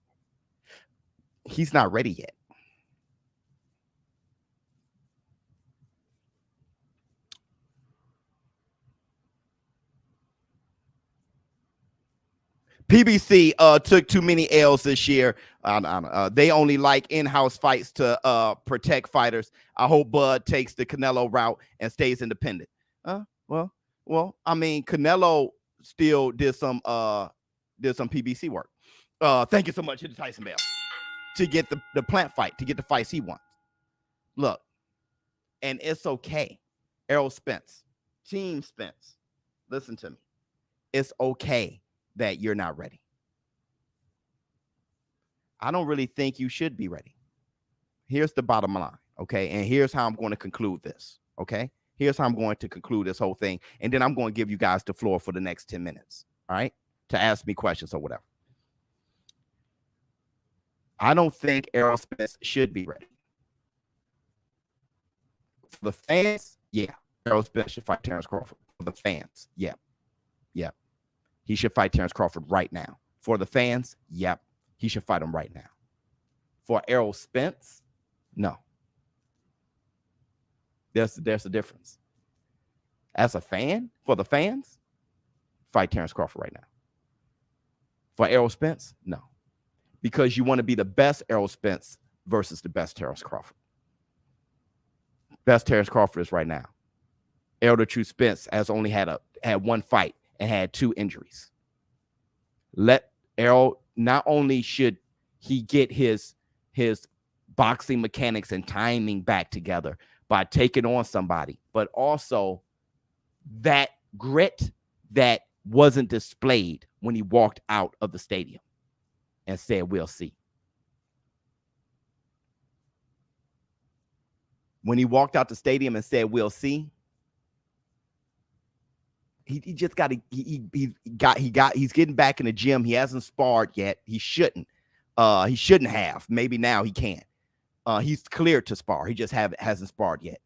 he's not ready yet. PBC took too many L's this year. They only like in-house fights to protect fighters. I hope Bud takes the Canelo route and stays independent. Well, I mean, Canelo still did some PBC work. Thank you so much, hit the Tyson bell, to get the plant fight, to get the fights he wants. Look, and it's okay. Errol Spence, Team Spence, listen to me. It's okay that you're not ready. I don't really think you should be ready. Here's the bottom line, okay? And here's how I'm going to conclude this, okay? Here's how I'm going to conclude this whole thing. And then I'm going to give you guys the floor for the next 10 minutes, all right? To ask me questions or whatever. I don't think Errol Spence should be ready. For the fans, yeah. Errol Spence should fight Terrence Crawford. For the fans, yeah. He should fight Terrence Crawford right now. For the fans, yep. He should fight him right now. For Errol Spence, no. There's a difference. As a fan, for the fans, fight Terrence Crawford right now. For Errol Spence, no. Because you want to be the best Errol Spence versus the best Terrence Crawford. Best Terrence Crawford is right now. Errol the True Spence has only had one fight and had 2 injuries. Let Errol, not only should he get his boxing mechanics and timing back together by taking on somebody, but also that grit that wasn't displayed when he walked out of the stadium and said, we'll see. When he walked out the stadium and said, we'll see, He just got to he's getting back in the gym. He hasn't sparred yet. He shouldn't have. Maybe now he can. He's cleared to spar. He just hasn't sparred yet.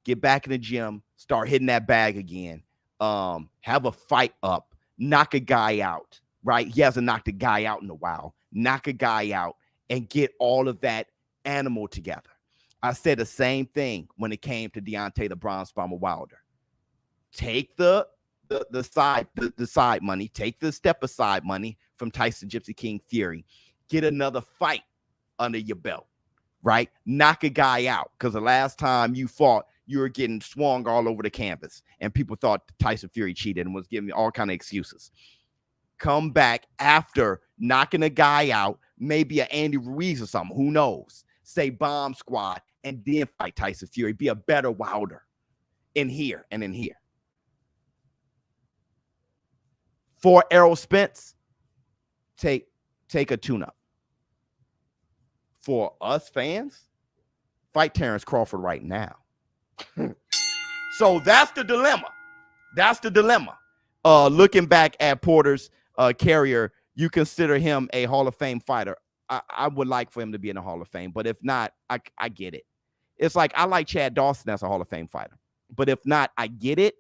Get back in the gym, start hitting that bag again. Have a fight up, knock a guy out, right? He hasn't knocked a guy out in a while. Knock a guy out and get all of that animal together. I said the same thing when it came to Deontay the Bronze Bomber Wilder. Take the side money, take the step aside money from Tyson Gypsy King Fury. Get another fight under your belt, right? Knock a guy out, because the last time you fought, you were getting swung all over the canvas, and people thought Tyson Fury cheated and was giving me all kind of excuses. Come back after knocking a guy out, maybe an Andy Ruiz or something, who knows? Say bomb squad, and then fight Tyson Fury. Be a better Wilder in here and in here. For Errol Spence, take a tune-up. For us fans, fight Terrence Crawford right now. So that's the dilemma. That's the dilemma. Looking back at Porter's career, you consider him a Hall of Fame fighter. I would like for him to be in the Hall of Fame, but if not, I get it. It's like I like Chad Dawson as a Hall of Fame fighter, but if not, I get it,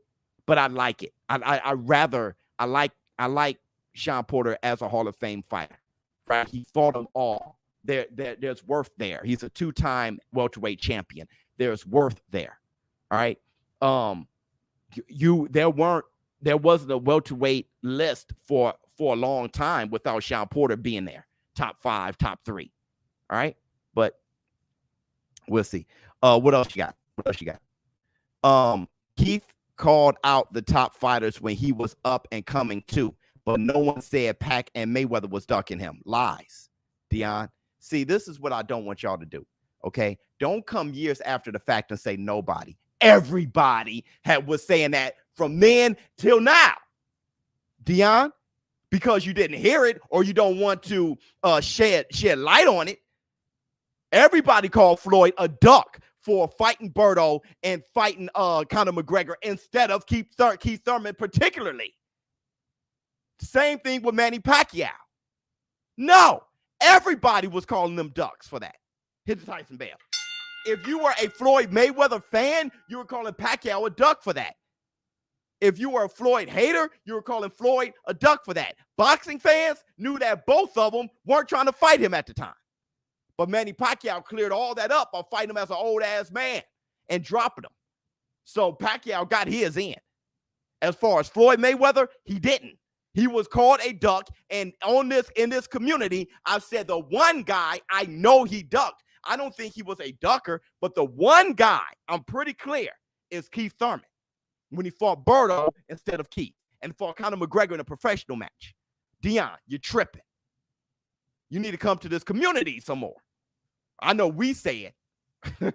but I like it. I like Sean Porter as a Hall of Fame fighter. Right? He fought them all. There's worth there. He's a 2-time welterweight champion. There's worth there. All right. There wasn't a welterweight list for a long time without Sean Porter being there. Top 5, top 3. All right. But we'll see. What else you got? Keith called out the top fighters when he was up and coming too, but no one said Pac and Mayweather was ducking him. Lies, Dion. See, this is what I don't want y'all to do. Okay. Don't come years after the fact and say nobody. Everybody was saying that from then till now, Dion, because you didn't hear it or you don't want to shed light on it. Everybody called Floyd a duck for fighting Berto and fighting Conor McGregor instead of Keith Thurman particularly. Same thing with Manny Pacquiao. No, everybody was calling them ducks for that. Hit the Tyson bell. If you were a Floyd Mayweather fan, you were calling Pacquiao a duck for that. If you were a Floyd hater, you were calling Floyd a duck for that. Boxing fans knew that both of them weren't trying to fight him at the time. But Manny Pacquiao cleared all that up by fighting him as an old-ass man and dropping him. So Pacquiao got his in. As far as Floyd Mayweather, he didn't. He was called a duck, and in this community, I said the one guy I know he ducked. I don't think he was a ducker, but the one guy I'm pretty clear is Keith Thurman when he fought Berto instead of Keith and fought Conor McGregor in a professional match. Dion, you're tripping. You need to come to this community some more. I know we say it.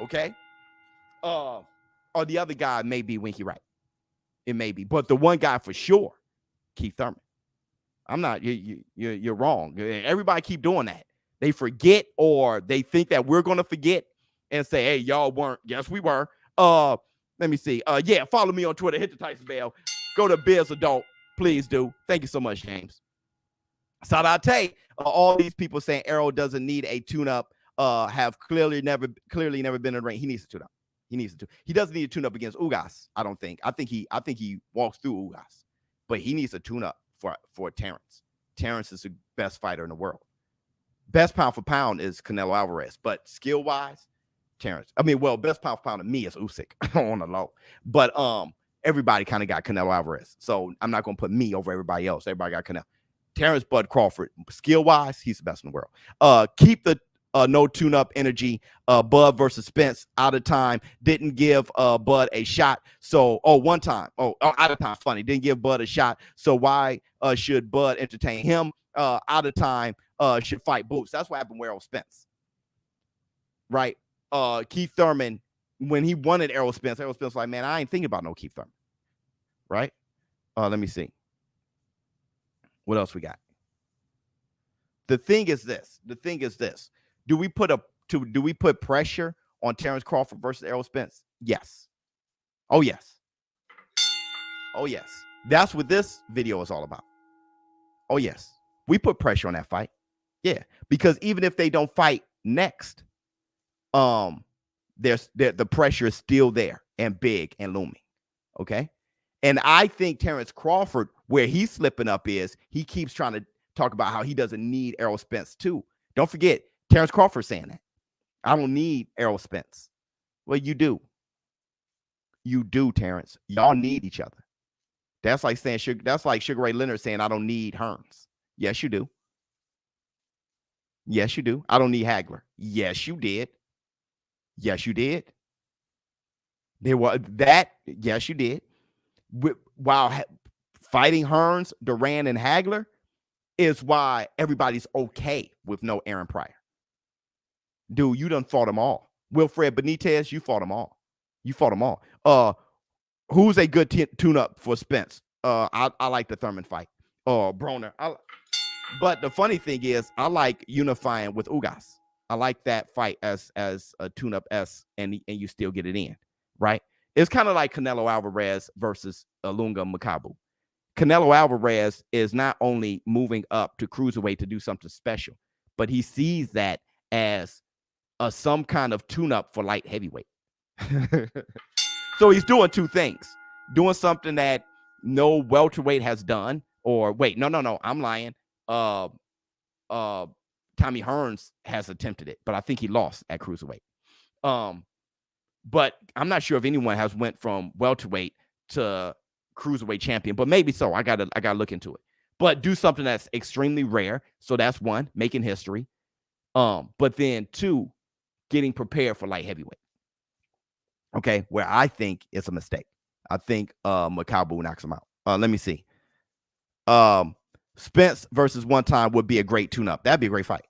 Okay? Or the other guy may be Winky Wright. It may be. But the one guy for sure, Keith Thurman. I'm not, you're wrong. Everybody keep doing that. They forget or they think that we're going to forget and say, hey, y'all weren't. Yes, we were. Let me see. Yeah, follow me on Twitter. Hit the Tyson bell. Go to Biz Adult. Please do. Thank you so much, James. Sadate, all these people saying Errol doesn't need a tune-up, have clearly never been in the ring. He needs a tune-up. He doesn't need a tune-up against Ugas, I don't think. I think he walks through Ugas, but he needs a tune-up for Terrence. Terrence is the best fighter in the world. Best pound for pound is Canelo Alvarez, but skill-wise, Terrence. I mean, well, best pound for pound to me is Usyk on the low. But everybody kind of got Canelo Alvarez. So I'm not going to put me over everybody else. Everybody got Canelo. Terrence Bud Crawford, skill-wise, he's the best in the world. Keep the no tune-up energy. Bud versus Spence, out of time. Didn't give Bud a shot. So, one time. Out of time. Funny. Didn't give Bud a shot. So why should Bud entertain him? Out of time. Should fight Boots. That's what happened with Errol Spence. Right? Keith Thurman, when he wanted Errol Spence was like, man, I ain't thinking about no Keith Thurman. Right? Let me see. What else we got? The thing is this. Do we put pressure on Terrence Crawford versus Errol Spence? Yes. Oh, yes. Oh, yes. That's what this video is all about. Oh, yes. We put pressure on that fight. Yeah. Because even if they don't fight next, the pressure is still there and big and looming. Okay. And I think Terrence Crawford, where he's slipping up is he keeps trying to talk about how he doesn't need Errol Spence too. Don't forget, Terrence Crawford saying that. I don't need Errol Spence. Well, you do. You do, Terrence. Y'all need each other. That's like saying that's like Sugar Ray Leonard saying, I don't need Hearns. Yes, you do. Yes, you do. I don't need Hagler. Yes, you did. Yes, you did. There was that. Yes, you did. While fighting Hearns, Duran, and Hagler is why everybody's okay with no Aaron Pryor. Dude, you done fought them all. Wilfred Benitez, you fought them all. You fought them all. Who's a good tune-up for Spence? I like the Thurman fight. Broner. But the funny thing is, I like unifying with Ugas. I like that fight as a tune-up S, and you still get it in, right? It's kind of like Canelo Alvarez versus Ilunga Makabu. Canelo Alvarez is not only moving up to cruiserweight to do something special, but he sees that as some kind of tune-up for light heavyweight. So he's doing two things. Doing something that no welterweight has done, or wait, no, I'm lying. Tommy Hearns has attempted it, but I think he lost at cruiserweight. But I'm not sure if anyone has went from welterweight to cruiserweight champion, but maybe so. I gotta look into it. But do something that's extremely rare. So that's one, making history. But then two, getting prepared for light heavyweight. Okay, where I think it's a mistake. I think Makabu knocks him out. Let me see. Spence versus One Time would be a great tune-up. That'd be a great fight.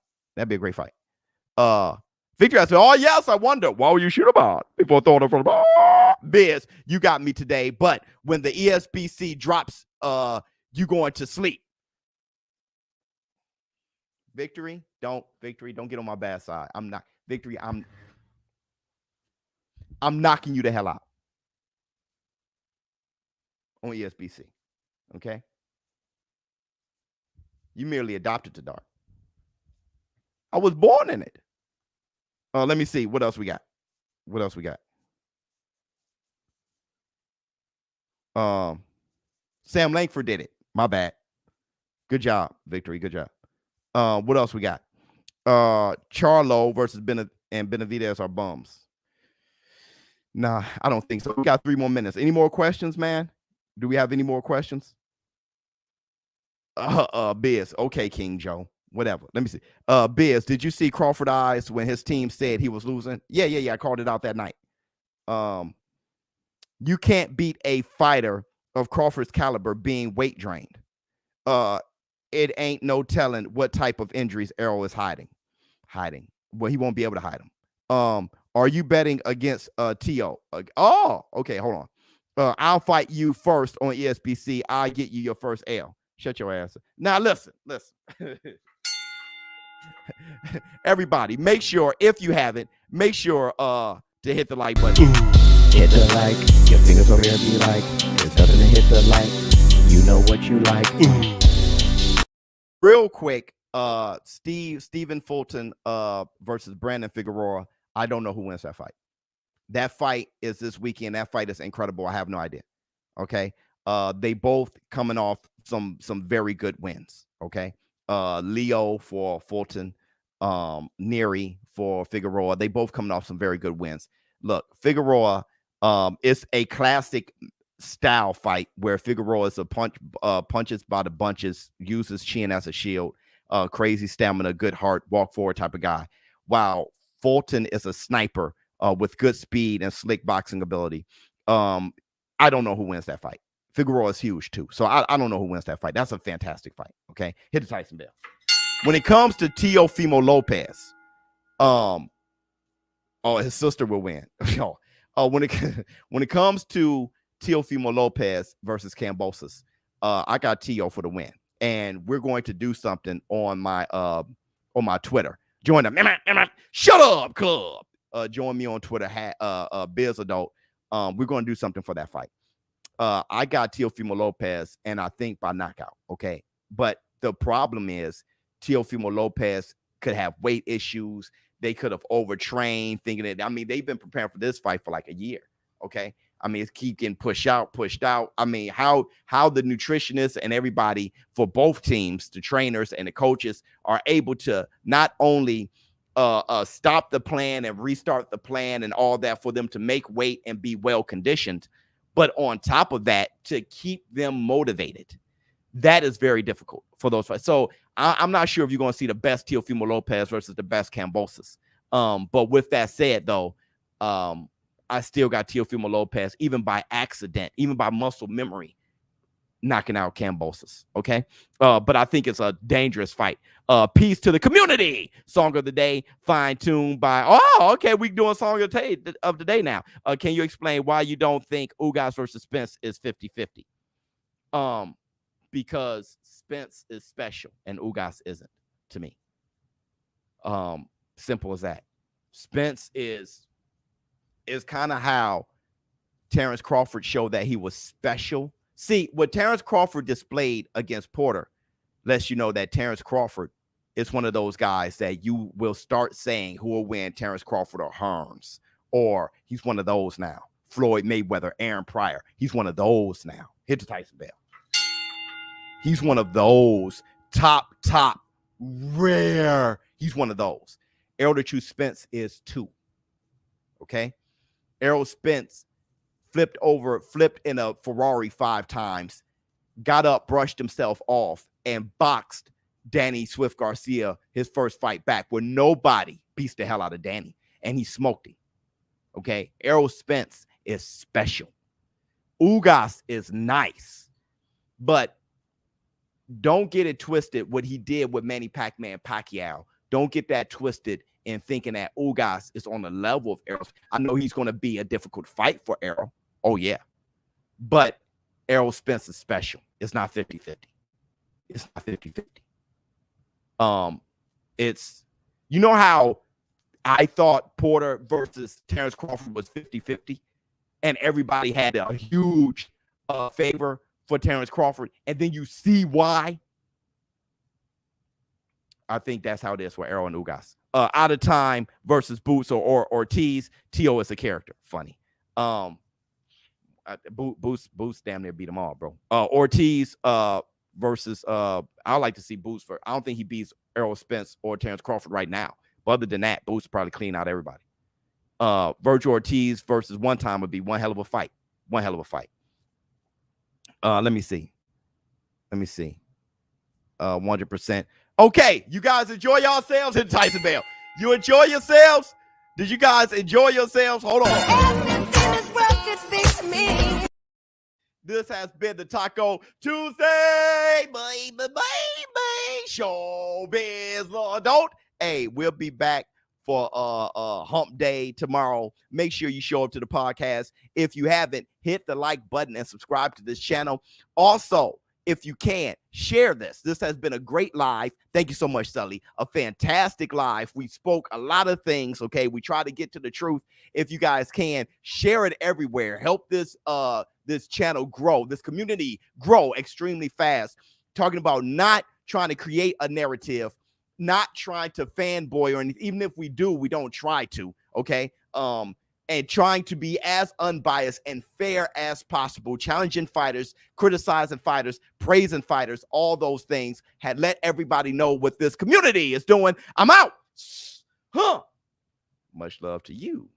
Victor said, oh, yes, I wonder. Why would you shoot about? People throwing it from Biz, you got me today. But when the ESBC drops, you going to sleep. Victory, don't get on my bad side. I'm not. Victory, I'm knocking you the hell out on ESBC. Okay? You merely adopted to dark. I was born in it. Let me see. What else we got? Sam Langford did it. My bad. Good job, Victory. Good job. What else we got? Charlo versus Benavidez are bums. Nah, I don't think so. We got 3 more minutes. Any more questions, man? Do we have any more questions? Biz. Okay, King Joe. Whatever. Let me see. Biz, did you see Crawford eyes when his team said he was losing? Yeah. I called it out that night. You can't beat a fighter of Crawford's caliber being weight drained. It ain't no telling what type of injuries Errol is hiding. Well, he won't be able to hide them. Are you betting against T.O.? Okay, hold on. I'll fight you first on ESBC. I'll get you your first L. Shut your ass. Now, listen. Everybody, make sure, if you haven't, make sure to hit the like button. Hit the like. Your fingers over here be like, there's nothing to hit the like. You know what you like. Real quick, Stephen Fulton versus Brandon Figueroa. I don't know who wins that fight. That fight is this weekend. That fight is incredible. I have no idea. Okay. They both coming off some very good wins. Okay. Leo for Fulton, Neary for Figueroa. They both coming off some very good wins. Look, Figueroa, it's a classic style fight where Figueroa is a punches by the bunches, uses chin as a shield, crazy stamina, good heart, walk forward type of guy. While Fulton is a sniper with good speed and slick boxing ability. I don't know who wins that fight. Figueroa is huge too. So I don't know who wins that fight. That's a fantastic fight. Okay. Hit the Tyson bell. When it comes to Teofimo Lopez, his sister will win. When it comes to Teofimo Lopez versus Kambosos, I got Teo for the win. And we're going to do something on my Twitter. Join the Shut Up Club. Join me on Twitter, Biz Adult. We're going to do something for that fight. I got Teofimo Lopez, and I think by knockout. Okay, but the problem is Teofimo Lopez could have weight issues. They could have overtrained, thinking that. I mean, they've been preparing for this fight for like a year. Okay, I mean, it's keep getting pushed out. I mean, how the nutritionists and everybody for both teams, the trainers and the coaches, are able to not only stop the plan and restart the plan and all that for them to make weight and be well conditioned, but on top of that, to keep them motivated. That is very difficult for those fights. So I'm not sure if you're going to see the best Teofimo Lopez versus the best Kambosos. But with that said, though, I still got Teofimo Lopez, even by accident, even by muscle memory, knocking out Kambosos. Okay. But I think it's a dangerous fight. Peace to the community. Song of the day, fine-tuned by, okay, we're doing song of the day now. Can you explain why you don't think Ugas versus Spence is 50-50? Because Spence is special and Ugas isn't, to me. Simple as that. Spence is kind of how Terrence Crawford showed that he was special. See, what Terrence Crawford displayed against Porter lets you know that Terrence Crawford is one of those guys that you will start saying who will win, Terrence Crawford or Hearns, or he's one of those now. Floyd Mayweather, Aaron Pryor, he's one of those now. Hit the Tyson bell. He's one of those top, rare. He's one of those. Errol the True Spence is 2. Okay? Errol Spence flipped in a Ferrari 5 times, got up, brushed himself off, and boxed Danny Swift Garcia his first fight back, where nobody beats the hell out of Danny, and he smoked him. Okay? Errol Spence is special. Ugas is nice, but don't get it twisted what he did with Manny Pacquiao. Don't get that twisted in thinking that Ugas is on the level of Errol. I know he's going to be a difficult fight for Errol. Oh, yeah. But Errol Spence is special. It's not 50-50. It's not 50-50. It's, you know how I thought Porter versus Terrence Crawford was 50-50, and everybody had a huge favor for Terrence Crawford, and then you see why. I think that's how it is for Errol and Ugas. Out of time versus Boots or Ortiz. T.O. is a character. Funny. Boots damn near beat them all, bro. Ortiz versus I like to see Boots for. I don't think he beats Errol Spence or Terrence Crawford right now. But other than that, Boots probably clean out everybody. Virgil Ortiz versus one time would be one hell of a fight. One hell of a fight. Let me see. 100%. Okay, you guys enjoy yourselves in Tyson Bell. You enjoy yourselves? Did you guys enjoy yourselves? Hold on. This has been the Taco Tuesday, baby. ShowBizz, Lord. Hey, we'll be back for hump day tomorrow. Make sure you show up to the podcast. If you haven't, hit the like button and subscribe to this channel. Also, if you can, share this. This has been a great live. Thank you so much, Sully. A fantastic live. We spoke a lot of things, okay? We try to get to the truth. If you guys can, share it everywhere. Help this this channel grow, this community grow extremely fast. Talking about not trying to create a narrative, not trying to fanboy or anything. Even if we do, we don't try to, okay? And trying to be as unbiased and fair as possible, challenging fighters, criticizing fighters, praising fighters, all those things. Had let everybody know what this community is doing. I'm out. Much love to you.